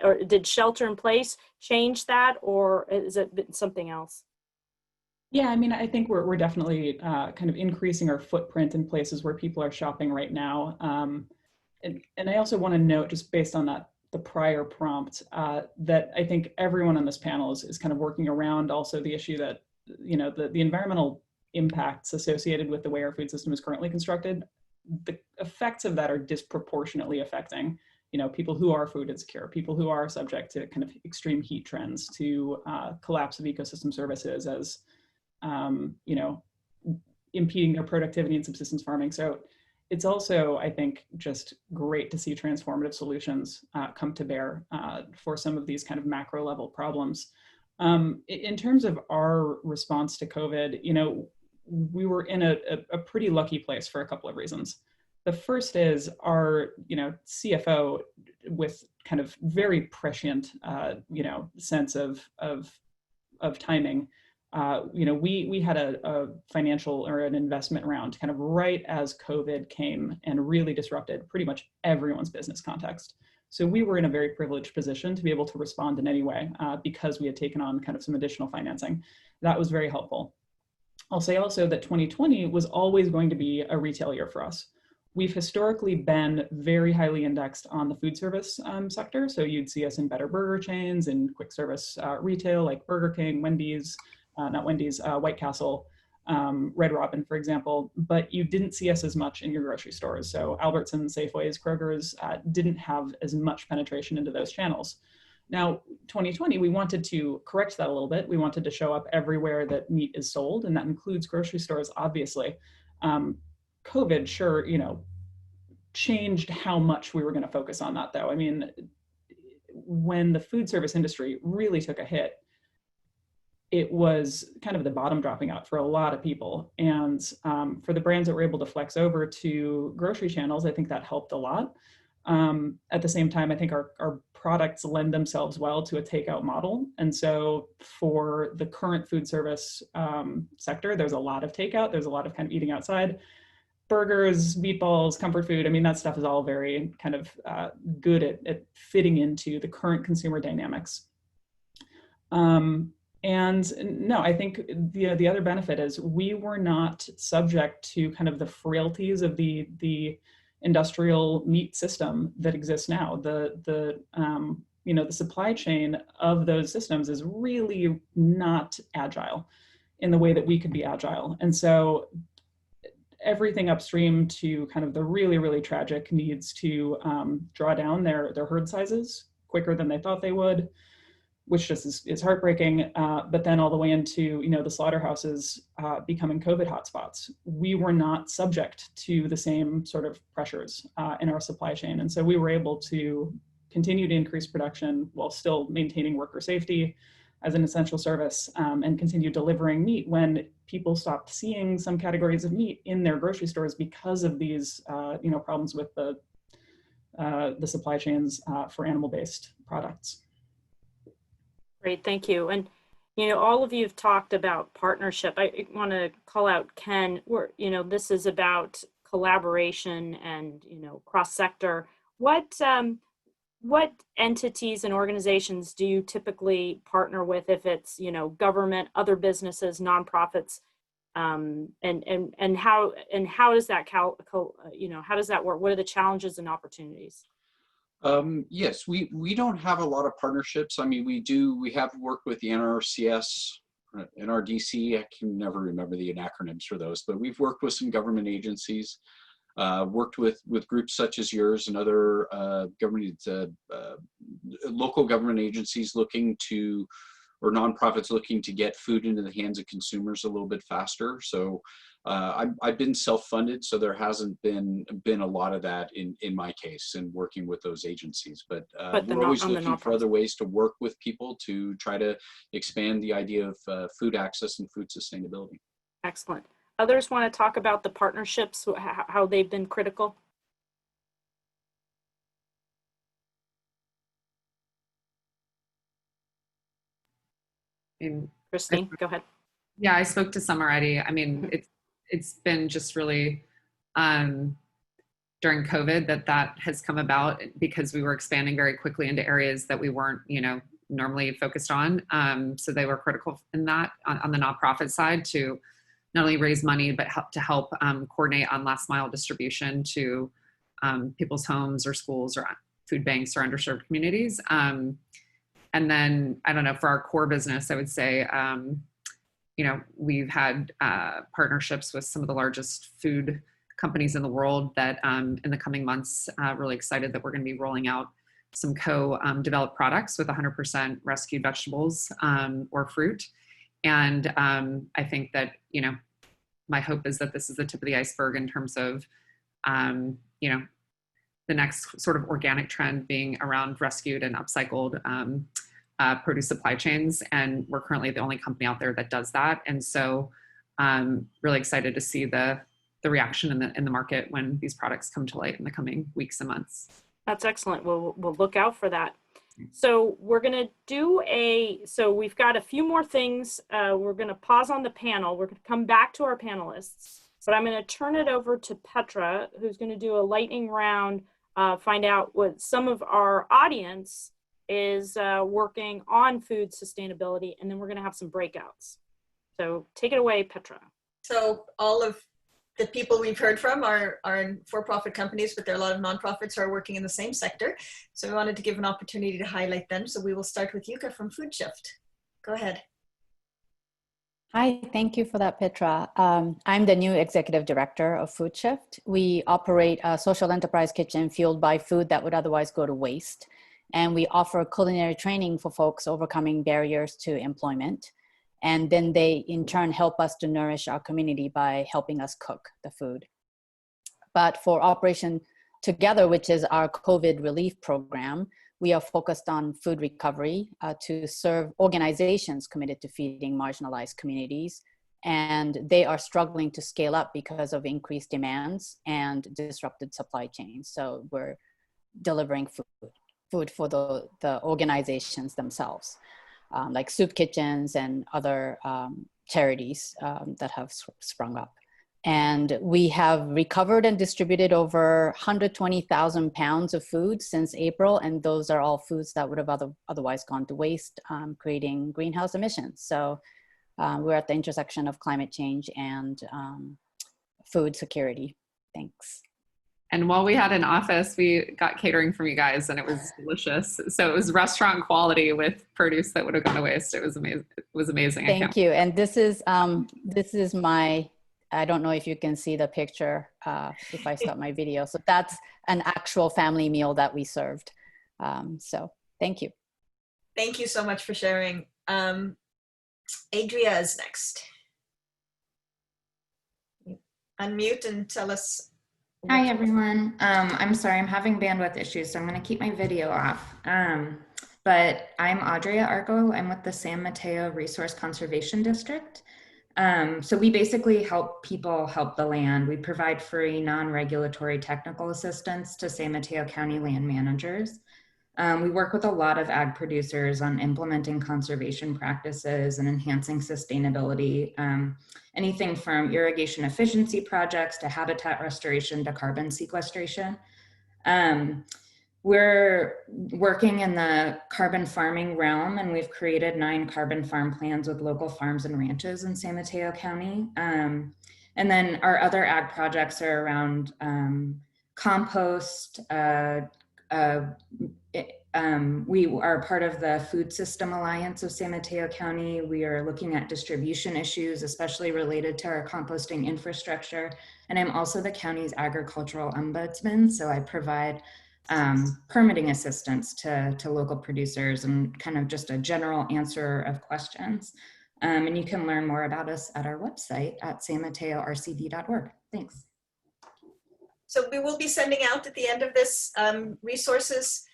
or did shelter in place change that, or is it something else?
Yeah, I mean, I think we're definitely kind of increasing our footprint in places where people are shopping right now. And I also want to note, just based on the prior prompt, that I think everyone on this panel is kind of working around also the issue that, the environmental impacts associated with the way our food system is currently constructed, the effects of that are disproportionately affecting, people who are food insecure, people who are subject to kind of extreme heat trends, to collapse of ecosystem services as, impeding their productivity in subsistence farming. So it's also, I think, just great to see transformative solutions come to bear for some of these kind of macro level problems. In terms of our response to COVID, we were in a pretty lucky place for a couple of reasons. The first is our, CFO, with kind of very prescient, sense of timing. We had a financial or an investment round kind of right as COVID came and really disrupted pretty much everyone's business context. So we were in a very privileged position to be able to respond in any way because we had taken on kind of some additional financing. That was very helpful. I'll say also that 2020 was always going to be a retail year for us. We've historically been very highly indexed on the food service sector. So you'd see us in better burger chains and quick service retail like Burger King, Wendy's, White Castle, Red Robin, for example, but you didn't see us as much in your grocery stores. So Albertsons, Safeways, Kroger's didn't have as much penetration into those channels. Now, 2020, we wanted to correct that a little bit. We wanted to show up everywhere that meat is sold, and that includes grocery stores, obviously. COVID, sure, changed how much we were going to focus on that, though. I mean, when the food service industry really took a hit, it was kind of the bottom dropping out for a lot of people. And for the brands that were able to flex over to grocery channels, I think that helped a lot. At the same time, I think our products lend themselves well to a takeout model. And so for the current food service sector, there's a lot of takeout. There's a lot of kind of eating outside. Burgers, meatballs, comfort food. I mean, that stuff is all very kind of good at fitting into the current consumer dynamics. And no, I think the other benefit is we were not subject to kind of the frailties of the industrial meat system that exists now. The supply chain of those systems is really not agile in the way that we could be agile. And so everything upstream to kind of the really, really tragic needs to draw down their herd sizes quicker than they thought they would, which just is heartbreaking. But then all the way into, the slaughterhouses becoming COVID hotspots. We were not subject to the same sort of pressures in our supply chain. And so we were able to continue to increase production while still maintaining worker safety as an essential service, and continue delivering meat when people stopped seeing some categories of meat in their grocery stores because of these problems with the supply chains for animal-based products.
Great, thank you. And, all of you have talked about partnership. I want to call out Ken, this is about collaboration and, cross-sector. What entities and organizations do you typically partner with, if it's, government, other businesses, nonprofits, and how does that how does that work? What are the challenges and opportunities?
Yes, we don't have a lot of partnerships. I mean, we have worked with the NRCS, NRDC, I can never remember the acronyms for those, but we've worked with some government agencies, worked with groups such as yours and other local government agencies or nonprofits looking to get food into the hands of consumers a little bit faster. So I've been self-funded, so there hasn't been a lot of that in my case in working with those agencies. But we're always looking for other ways to work with people to try to expand the idea of food access and food sustainability.
Excellent. Others want to talk about the partnerships, how they've been critical? Christine, go ahead.
Yeah, I spoke to some already. I mean, it's been just really during COVID that has come about because we were expanding very quickly into areas that we weren't, normally focused on. So they were critical in that on the nonprofit side to not only raise money, but help coordinate on last mile distribution to people's homes or schools or food banks or underserved communities. And then, I don't know, for our core business, I would say, we've had partnerships with some of the largest food companies in the world that in the coming months, really excited that we're going to be rolling out some co-developed products with 100% rescued vegetables or fruit. And I think that, my hope is that this is the tip of the iceberg in terms of, the next sort of organic trend being around rescued and upcycled produce supply chains. And we're currently the only company out there that does that. And so really excited to see the reaction in the market when these products come to light in the coming weeks and months.
That's excellent. We'll look out for that. So we're going to do so we've got a few more things. We're going to pause on the panel. We're going to come back to our panelists, but I'm going to turn it over to Petra, who's going to do a lightning round, find out what some of our audience is working on food sustainability, and then we're going to have some breakouts. So take it away, Petra.
So all of the people we've heard from are in for-profit companies, but there are a lot of nonprofits who are working in the same sector. So we wanted to give an opportunity to highlight them. So we will start with Yuka from Food Shift. Go ahead.
Hi, thank you for that, Petra. I'm the new executive director of Food Shift. We operate a social enterprise kitchen fueled by food that would otherwise go to waste. And we offer culinary training for folks overcoming barriers to employment. And then they, in turn, help us to nourish our community by helping us cook the food. But for Operation Together, which is our COVID relief program, we are focused on food recovery to serve organizations committed to feeding marginalized communities. And they are struggling to scale up because of increased demands and disrupted supply chains. So we're delivering food for the organizations themselves. Like soup kitchens and other charities that have sprung up. And we have recovered and distributed over 120,000 pounds of food since April. And those are all foods that would have otherwise gone to waste, creating greenhouse emissions. So we're at the intersection of climate change and food security. Thanks.
And while we had an office, we got catering from you guys, and it was delicious. So it was restaurant quality with produce that would have gone to waste. It was amazing. It was amazing.
Thank you. And this is my, I don't know if you can see the picture if I stop my video. So that's an actual family meal that we served. So thank you.
Thank you so much for sharing. Adria is next. Unmute and tell us.
Hi, everyone. I'm sorry, I'm having bandwidth issues, so I'm going to keep my video off. But I'm Adria Arco. I'm with the San Mateo Resource Conservation District. So we basically help people help the land. We provide free non-regulatory technical assistance to San Mateo County land managers. We work with a lot of ag producers on implementing conservation practices and enhancing sustainability. Anything from irrigation efficiency projects to habitat restoration to carbon sequestration. We're working in the carbon farming realm, and we've created 9 carbon farm plans with local farms and ranches in San Mateo County. And then our other ag projects are around compost. We are part of the Food System Alliance of San Mateo County. We are looking at distribution issues, especially related to our composting infrastructure. And I'm also the county's agricultural ombudsman, so I provide permitting assistance to local producers and kind of just a general answer of questions. And you can learn more about us at our website at sanmateorcd.org. Thanks.
So we will be sending out at the end of this resources,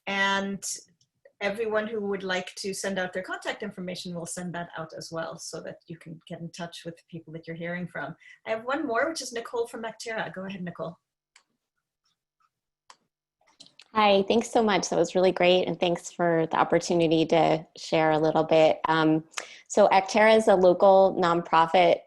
and everyone who would like to send out their contact information will send that out as well, so that you can get in touch with the people that you're hearing from. I have one more, which is Nicole from Acterra. Go ahead, Nicole.
Hi, thanks so much. That was really great. And thanks for the opportunity to share a little bit. So Acterra is a local nonprofit.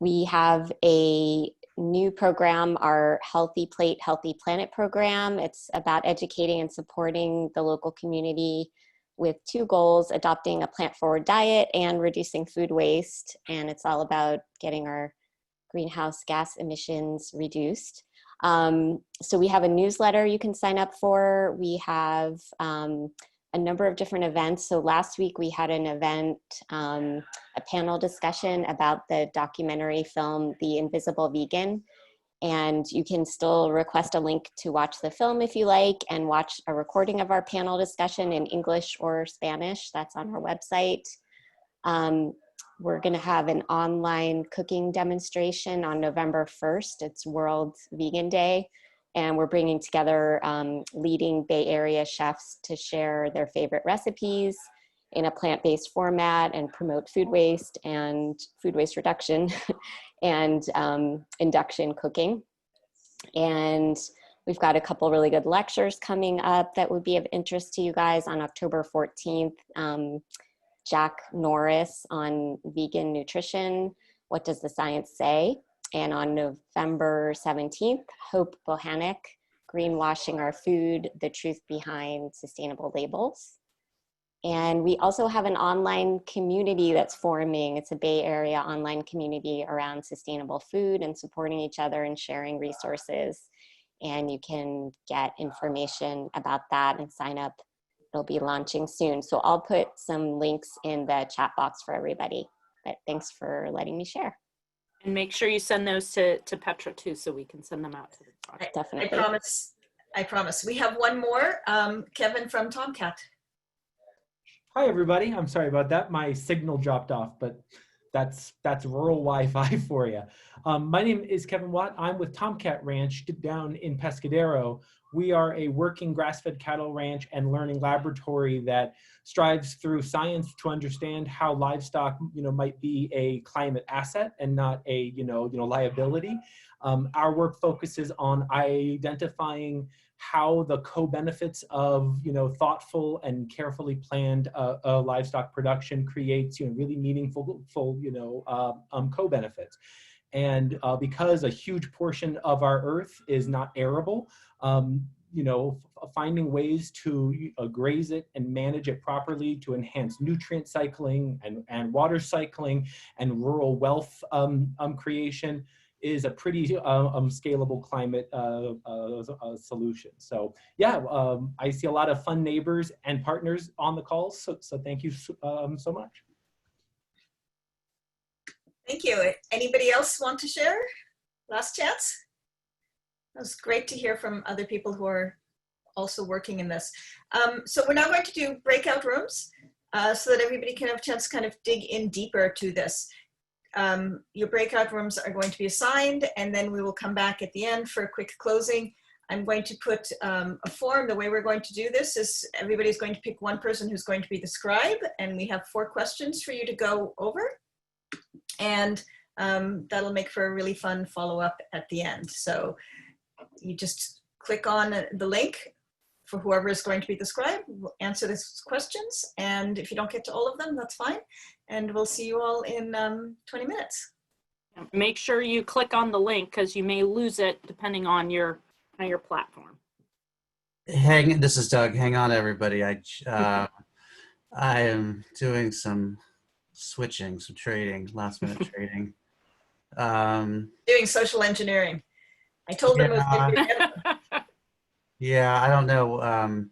We have a new program, our Healthy Plate, Healthy Planet program. It's about educating and supporting the local community with 2 goals: adopting a plant-forward diet and reducing food waste. And it's all about getting our greenhouse gas emissions reduced. So we have a newsletter you can sign up for. We have a number of different events. So last week we had an event, a panel discussion about the documentary film, The Invisible Vegan. And you can still request a link to watch the film if you like, and watch a recording of our panel discussion in English or Spanish. That's on our website. We're going to have an online cooking demonstration on November 1st. It's World Vegan Day. And we're bringing together leading Bay Area chefs to share their favorite recipes in a plant-based format and promote food waste reduction and induction cooking. And we've got a couple really good lectures coming up that would be of interest to you guys. On October 14th, Jack Norris on vegan nutrition, What Does the Science Say? And on November 17th, Hope Bohanec, Greenwashing Our Food, The Truth Behind Sustainable Labels. And we also have an online community that's forming. It's a Bay Area online community around sustainable food and supporting each other and sharing resources. And you can get information about that and sign up. It'll be launching soon. So I'll put some links in the chat box for everybody. But thanks for letting me share.
And make sure you send those to Petra too, so we can send them out to the project.
Definitely.
I promise. We have one more, Kevin from Tomcat.
Hi, everybody. I'm sorry about that. My signal dropped off, but that's rural Wi-Fi for you. My name is Kevin Watt. I'm with Tomcat Ranch down in Pescadero. We are a working grass-fed cattle ranch and learning laboratory that strives through science to understand how livestock, might be a climate asset and not a, liability. Our work focuses on identifying how the co-benefits of, thoughtful and carefully planned livestock production creates, really meaningful, co-benefits. And because a huge portion of our earth is not arable, you know, finding ways to graze it and manage it properly to enhance nutrient cycling and water cycling and rural wealth creation is a pretty scalable climate solution. So yeah, I see a lot of fun neighbors and partners on the calls. So thank you so much.
Thank you. Anybody else want to share? Last chance. It was great to hear from other people who are also working in this. So we're now going to do breakout rooms so that everybody can have a chance to kind of dig in deeper to this. Your breakout rooms are going to be assigned, and then we will come back at the end for a quick closing. I'm going to put a form. The way we're going to do this is everybody's going to pick one person who's going to be the scribe, and we have 4 questions for you to go over. And that'll make for a really fun follow-up at the end. So you just click on the link for whoever is going to be the scribe. We'll answer these questions, and if you don't get to all of them, that's fine. And we'll see you all in 20 minutes.
Make sure you click on the link because you may lose it depending on your platform.
This is Doug. Hang on, everybody. I am doing some switching, some trading, last minute trading.
Doing social engineering. I told them it was going to be
yeah, I don't know. I'm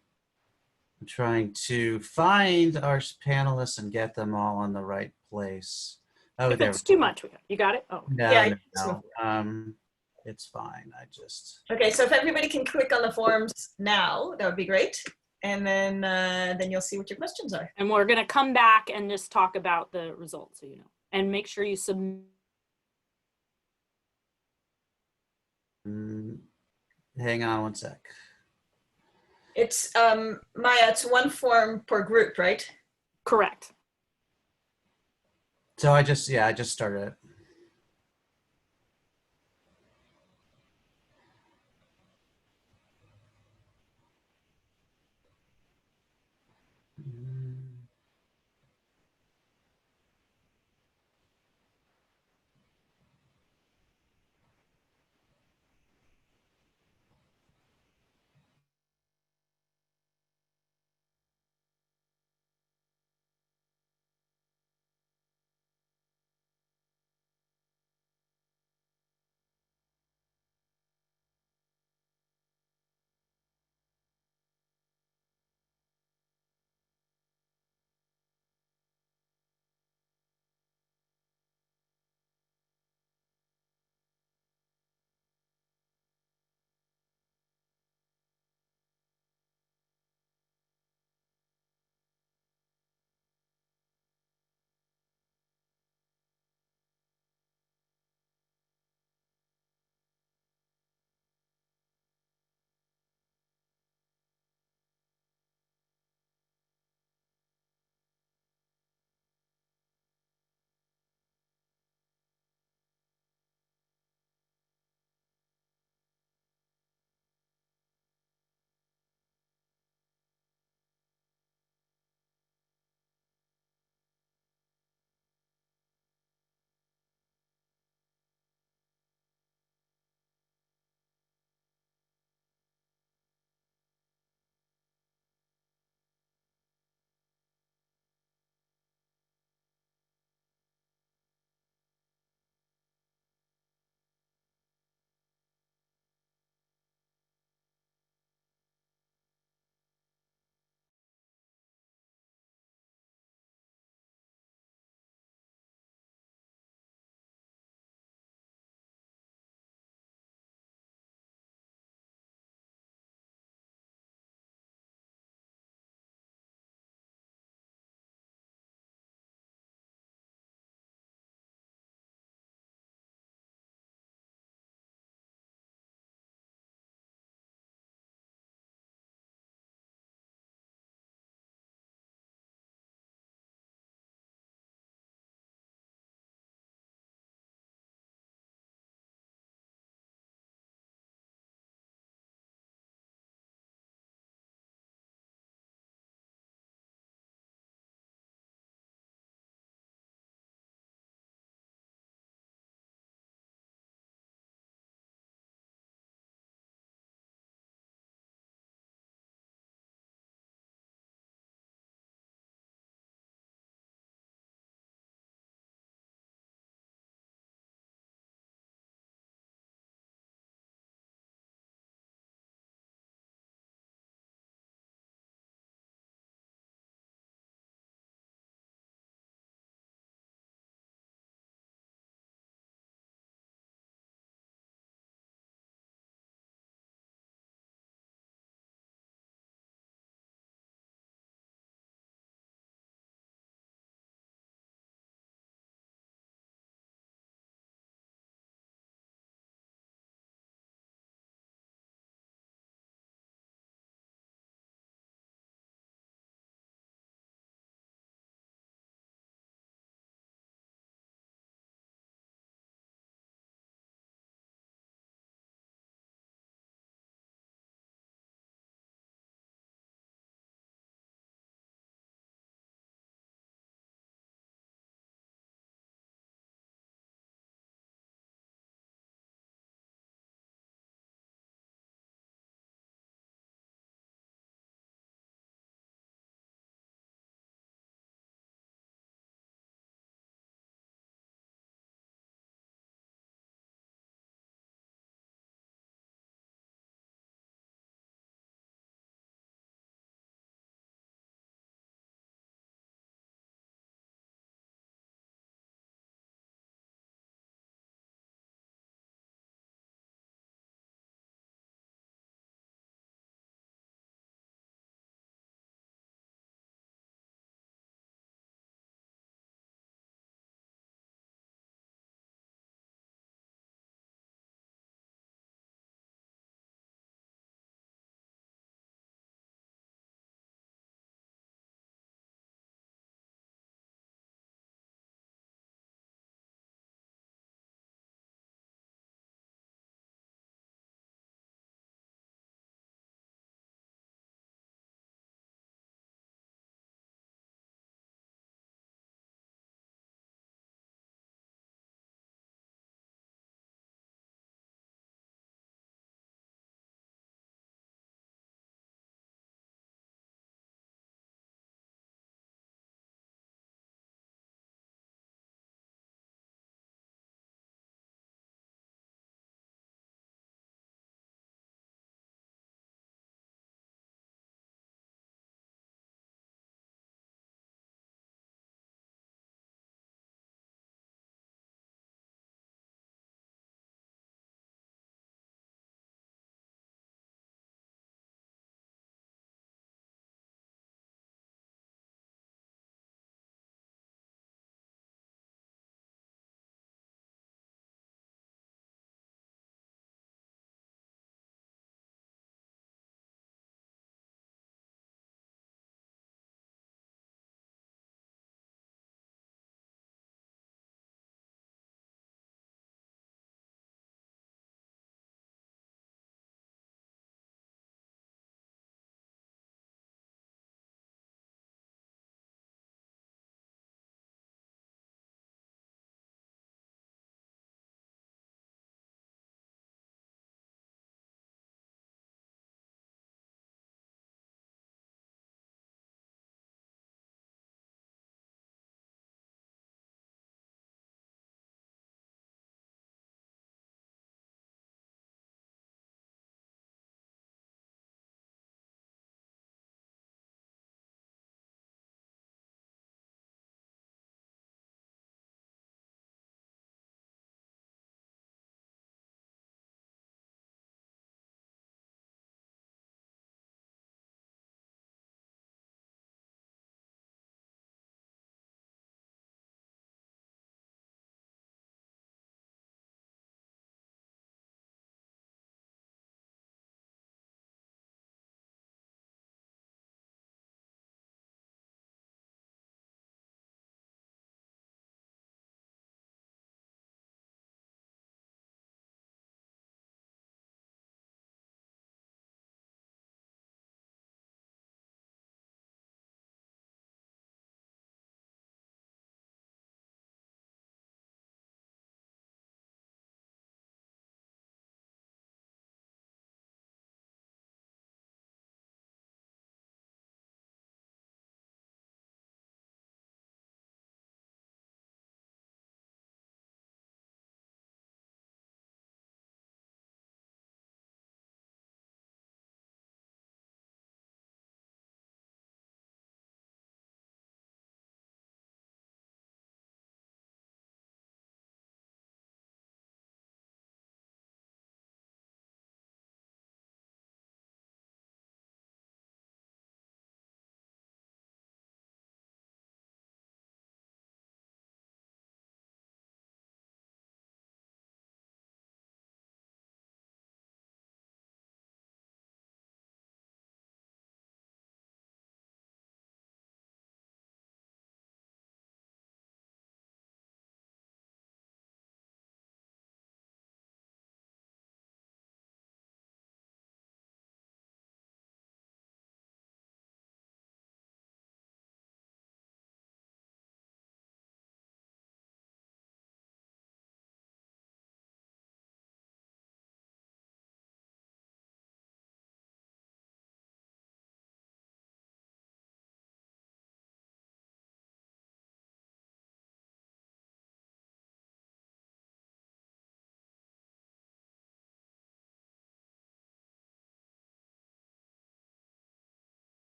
trying to find our panelists and get them all on the right place. Oh,
If
there
it's too much, you got it? Oh.
No,
Yeah,
no. It's fine. I just.
Okay, so if everybody can click on the forms now, that would be great. And then you'll see what your questions are.
And we're going to come back and just talk about the results, so you know. And make sure you submit.
Hang on one sec.
It's Maya, it's 1 form per group, right?
Correct.
So I just started it.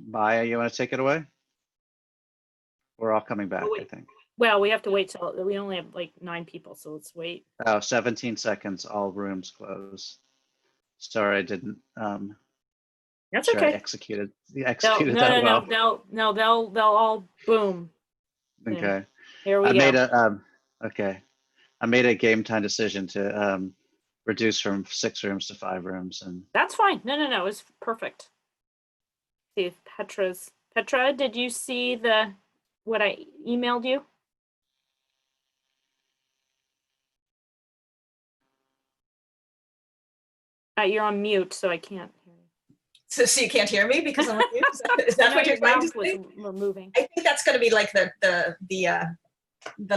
Maya, you want to take it away? We're all coming back, I
wait.
think.
Well, we have to wait till, we only have like 9 people, so let's wait.
Oh, 17 seconds, all rooms close. Sorry, I didn't
That's
sure I
okay.
executed
No,
that well.
they'll all boom.
Okay.
Here we
I
go.
made a okay. I made a game time decision to reduce from 6 rooms to 5 rooms, and
That's fine. No, it's perfect. See if Petra, did you see what I emailed you? You're on mute, so I can't hear you.
So you can't hear me because I'm on mute? Is that what you're trying to say?
We're moving.
I think that's going to be like the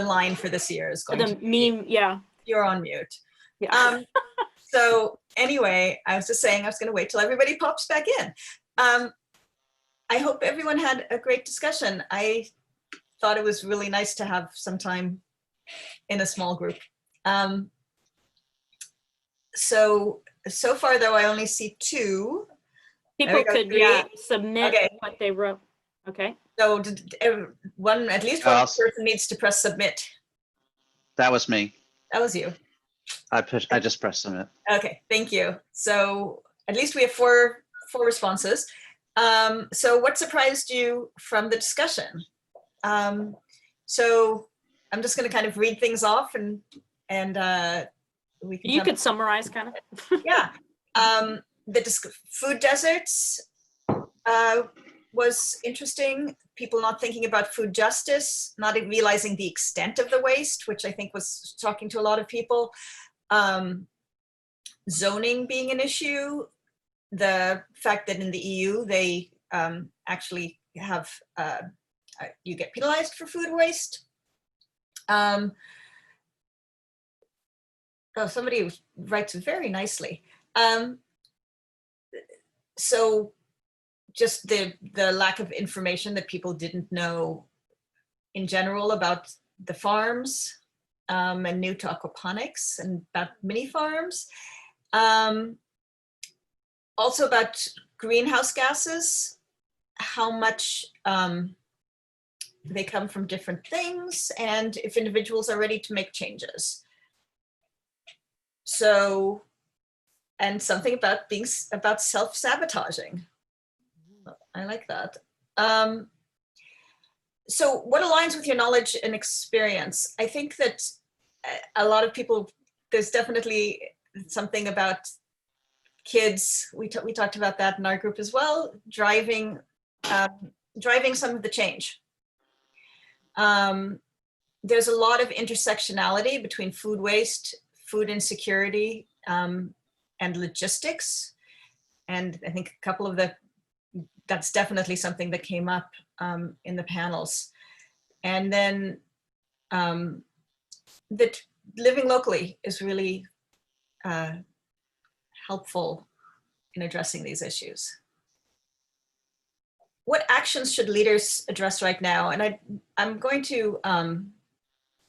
line for this year is going
The
to be,
meme, yeah.
you're on mute.
Yeah.
So anyway, I was just saying I was going to wait till everybody pops back in. I hope everyone had a great discussion. I thought it was really nice to have some time in a small group. So far though, I only see 2.
People could,
3.
submit
Okay.
what they wrote. Okay.
So at least one person needs to press submit.
that was me.
That was you.
I just pressed submit.
Okay, thank you. So at least we have 4 responses. So what surprised you from the discussion? So I'm just going to kind of read things off and we can.
You could summarize kind of.
Yeah. The food deserts was interesting. People not thinking about food justice, not realizing the extent of the waste, which I think was talking to a lot of people. Zoning being an issue. The fact that in the EU, they actually have, you get penalized for food waste. Oh, somebody writes very nicely. So just the lack of information that people didn't know in general about the farms and new to aquaponics and about mini farms. Also about greenhouse gases, how much they come from different things and if individuals are ready to make changes. So, and something about self-sabotaging. I like that. So what aligns with your knowledge and experience? I think that a lot of people, there's definitely something about kids, we talked about that in our group as well, driving some of the change. There's a lot of intersectionality between food waste, food insecurity, and logistics. And I think a couple of that's definitely something that came up in the panels. And then that living locally is really helpful in addressing these issues. What actions should leaders address right now? And I'm going to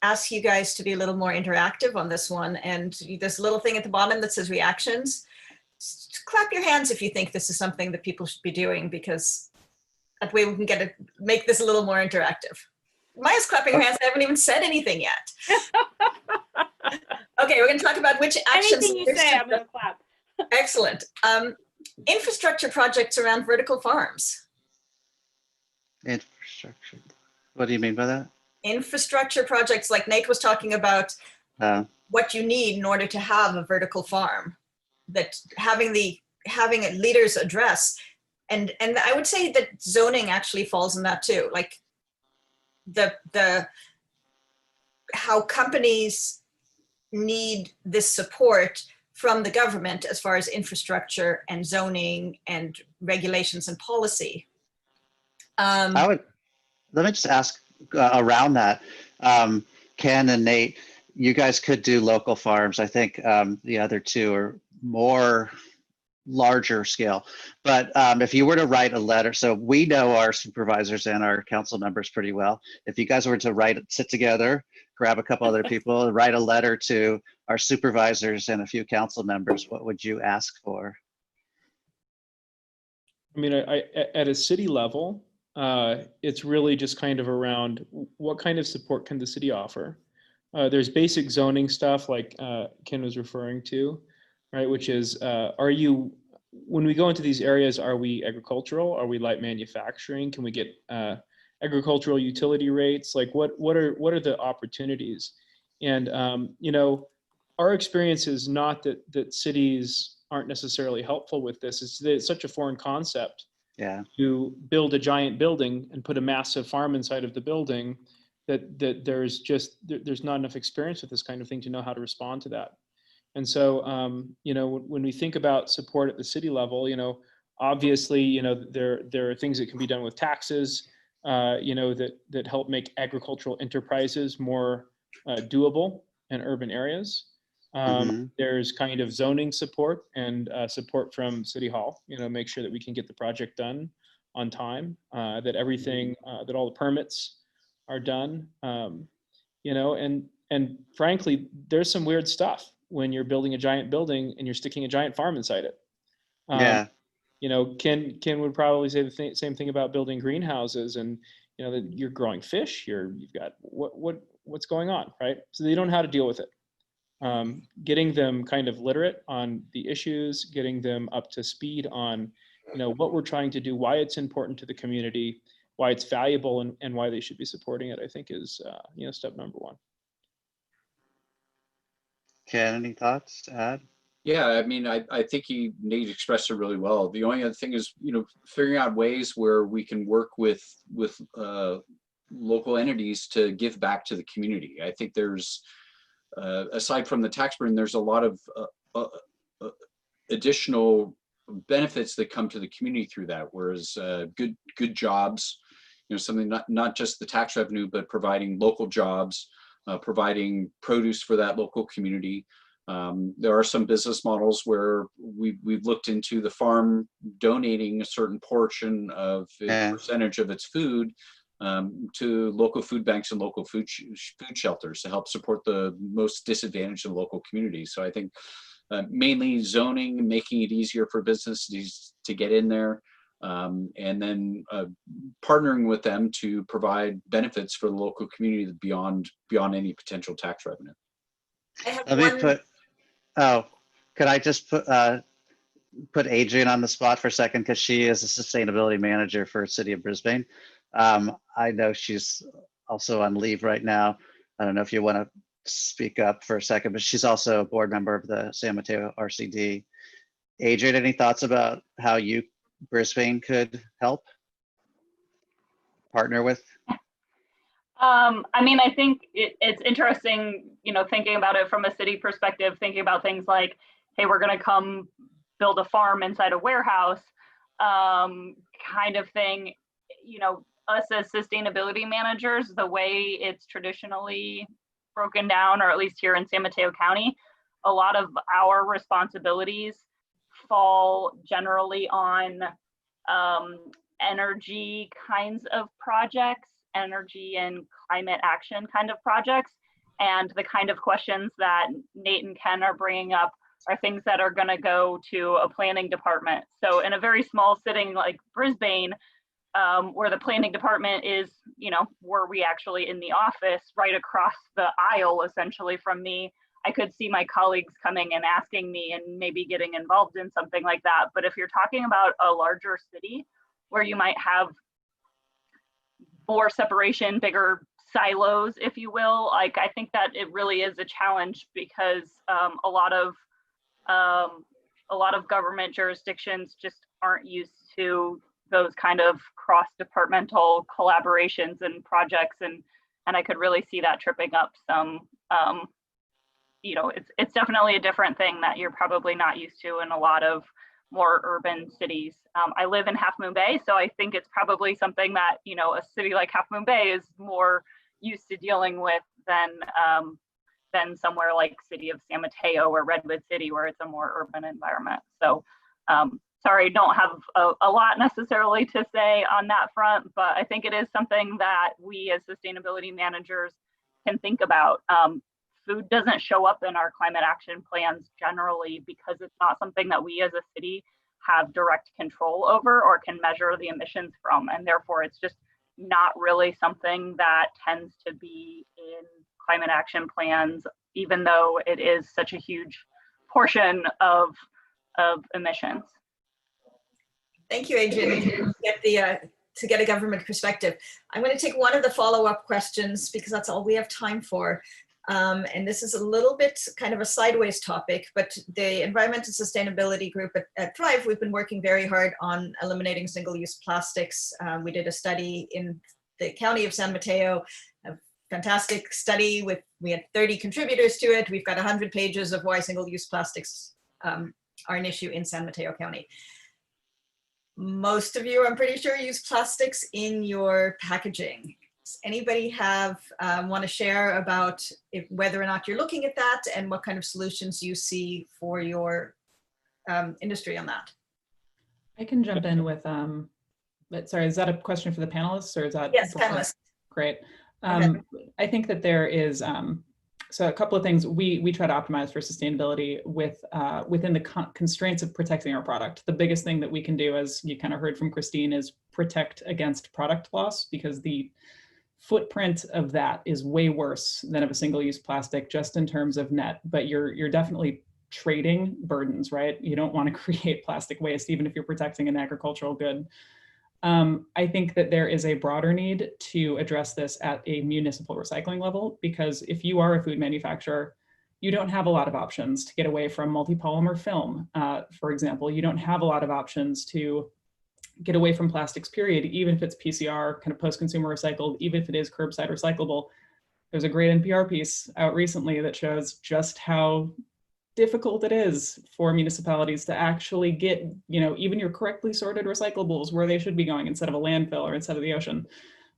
ask you guys to be a little more interactive on this one. And there's a little thing at the bottom that says reactions. Just clap your hands if you think this is something that people should be doing, because that way we can make this a little more interactive. Maya's clapping her hands. I haven't even said anything yet. Okay, we're going to talk about which actions.
Anything you say, I'm going to clap.
Excellent. Infrastructure projects around vertical farms.
Infrastructure. What do you mean by that?
Infrastructure projects, like Nate was talking about, what you need in order to have a vertical farm, that having leaders address, and I would say that zoning actually falls in that too. Like how companies need this support from the government as far as infrastructure and zoning and regulations and policy.
Let me just ask around that. Ken and Nate, you guys could do local farms. I think the other 2 are more larger scale. But if you were to write a letter, so we know our supervisors and our council members pretty well. If you guys were to sit together, grab a couple other people and write a letter to our supervisors and a few council members, what would you ask for?
I mean, at a city level, it's really just kind of around what kind of support can the city offer. There's basic zoning stuff like Ken was referring to, right? Which is, when we go into these areas, are we agricultural? Are we light manufacturing? Can we get agricultural utility rates? Like what are the opportunities? And our experience is not that cities aren't necessarily helpful with this. It's such a foreign concept.
Yeah.
To build a giant building and put a massive farm inside of the building, that there's not enough experience with this kind of thing to know how to respond to that. And so, when we think about support at the city level, obviously, there are things that can be done with taxes, that help make agricultural enterprises more doable in urban areas. There's kind of zoning support and support from City Hall, make sure that we can get the project done on time, that everything, that all the permits are done, and frankly, there's some weird stuff when you're building a giant building and you're sticking a giant farm inside it.
Yeah.
Ken would probably say the same thing about building greenhouses, and that you're growing fish. You've got what's going on, right? So they don't know how to deal with it. Getting them kind of literate on the issues, getting them up to speed on, what we're trying to do, why it's important to the community, why it's valuable, and why they should be supporting it, I think is, step number one.
Ken, any thoughts to add?
Yeah, I mean, I think Nate expressed it really well. The only other thing is, figuring out ways where we can work with local entities to give back to the community. I think there's, aside from the tax burden, there's a lot of additional benefits that come to the community through that. Whereas good jobs, something not just the tax revenue, but providing local jobs, providing produce for that local community. There are some business models where we've looked into the farm donating a certain portion of a percentage of its food to local food banks and local food shelters to help support the most disadvantaged of local communities. So I think mainly zoning, making it easier for businesses to get in there, and then partnering with them to provide benefits for the local community beyond any potential tax revenue.
Could I just put Adrian on the spot for a second, because she is a sustainability manager for City of Brisbane. I know she's also on leave right now. I don't know if you want to speak up for a second, but she's also a board member of the San Mateo RCD. Adrian, any thoughts about how Brisbane could help partner with?
I mean, I think it's interesting, thinking about it from a city perspective, thinking about things like, hey, we're going to come build a farm inside a warehouse, kind of thing. Us as sustainability managers, the way it's traditionally broken down, or at least here in San Mateo County, a lot of our responsibilities fall generally on energy kinds of projects, energy and climate action kind of projects. And the kind of questions that Nate and Ken are bringing up are things that are going to go to a planning department. So in a very small city like Brisbane, where the planning department is, were we actually in the office right across the aisle essentially from me, I could see my colleagues coming and asking me and maybe getting involved in something like that. But if you're talking about a larger city where you might have more separation, bigger silos, if you will, I think that it really is a challenge, because a lot of government jurisdictions just aren't used to those kind of cross-departmental collaborations and projects, and I could really see that tripping up some. It's definitely a different thing that you're probably not used to in a lot of more urban cities. I live in Half Moon Bay, so I think it's probably something that a city like Half Moon Bay is more used to dealing with than somewhere like City of San Mateo or Redwood City, where it's a more urban environment. So sorry, don't have a lot necessarily to say on that front, but I think it is something that we as sustainability managers can think about. Food doesn't show up in our climate action plans generally because it's not something that we as a city
have direct control over or can measure the emissions from. And therefore, it's just not really something that tends to be in climate action plans, even though it is such a huge portion of emissions.
Thank you, Adrian. To get a government perspective. I'm going to take one of the follow-up questions because that's all we have time for. And this is a little bit kind of a sideways topic, but the Environmental Sustainability Group at Thrive, we've been working very hard on eliminating single-use plastics. We did a study in the county of San Mateo, a fantastic study we had 30 contributors to it. We've got 100 pages of why single-use plastics are an issue in San Mateo County. Most of you, I'm pretty sure, use plastics in your packaging. Does anybody want to share about whether or not you're looking at that and what kind of solutions you see for your industry on that?
I can jump in with, but sorry, is that a question for the panelists or is that?
Yes, panelists.
Great. I think that there is, so a couple of things we try to optimize for sustainability within the constraints of protecting our product. The biggest thing that we can do, as you kind of heard from Christine, is protect against product loss, because the footprint of that is way worse than of a single-use plastic, just in terms of net, but you're definitely trading burdens, right? You don't want to create plastic waste, even if you're protecting an agricultural good. I think that there is a broader need to address this at a municipal recycling level, because if you are a food manufacturer, you don't have a lot of options to get away from multi-polymer film. For example, you don't have a lot of options to get away from plastics, period, even if it's PCR, kind of post-consumer recycled, even if it is curbside recyclable. There's a great NPR piece out recently that shows just how difficult it is for municipalities to actually get, even your correctly sorted recyclables where they should be going instead of a landfill or instead of the ocean.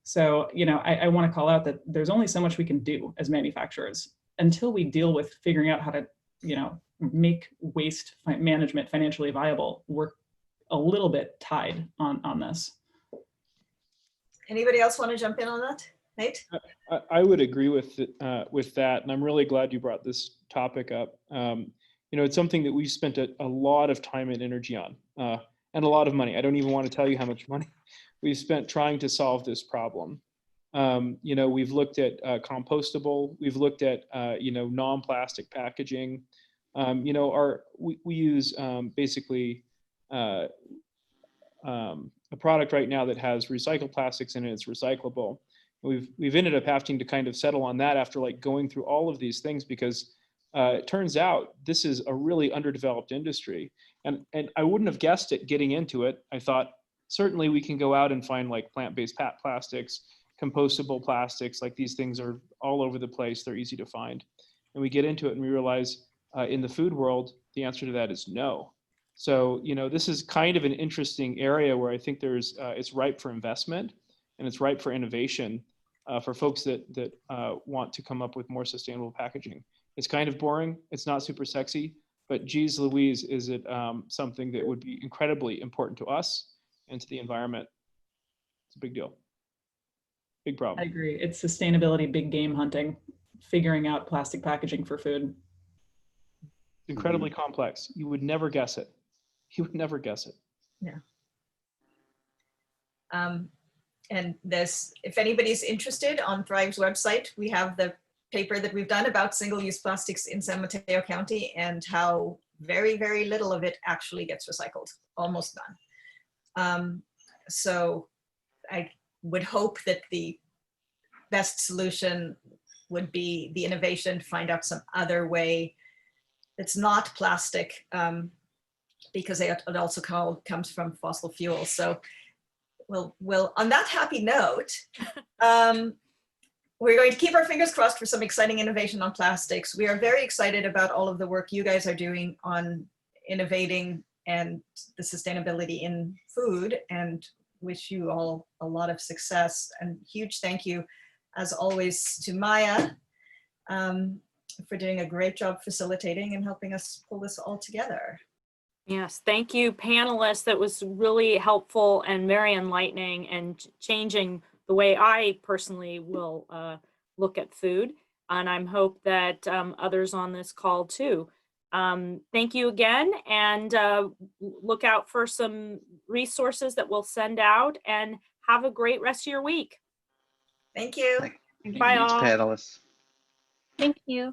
So, I want to call out that there's only so much we can do as manufacturers until we deal with figuring out how to, make waste management financially viable. We're a little bit tied on this.
Anybody else want to jump in on that? Nate?
I would agree with that, and I'm really glad you brought this topic up. It's something that we've spent a lot of time and energy on, and a lot of money. I don't even want to tell you how much money we've spent trying to solve this problem. We've looked at compostable, we've looked at non-plastic packaging. We use basically a product right now that has recycled plastics in it. It's recyclable. We've ended up having to kind of settle on that after going through all of these things, because it turns out this is a really underdeveloped industry, and I wouldn't have guessed it getting into it. I thought certainly we can go out and find plant-based plastics, compostable plastics, these things are all over the place, they're easy to find. And we get into it and we realize in the food world, the answer to that is no. So, this is kind of an interesting area where I think it's ripe for investment and it's ripe for innovation for folks that want to come up with more sustainable packaging. It's kind of boring, it's not super sexy, but geez Louise, is it something that would be incredibly important to us and to the environment. It's a big deal. Big problem.
I agree. It's sustainability, big game hunting, figuring out plastic packaging for food.
Incredibly complex. You would never guess it. You would never guess it.
Yeah. And if anybody's interested, on Thrive's website, we have the paper that we've done about single-use plastics in San Mateo County and how very, very little of it actually gets recycled, almost none. So I would hope that the best solution would be the innovation to find out some other way that's not plastic, because it also comes from fossil fuels. So we'll on that happy note, we're going to keep our fingers crossed for some exciting innovation on plastics. We are very excited about all of the work you guys are doing on innovating and the sustainability in food, and wish you all a lot of success. And huge thank you, as always, to Maya for doing a great job facilitating and helping us pull this all together.
Yes, thank you, panelists. That was really helpful and very enlightening and changing the way I personally will look at food. And I hope that others on this call too. Thank you again, and look out for some resources that we'll send out, and have a great rest of your week.
Thank you.
Thank
Bye
you,
all.
panelists.
Thank you.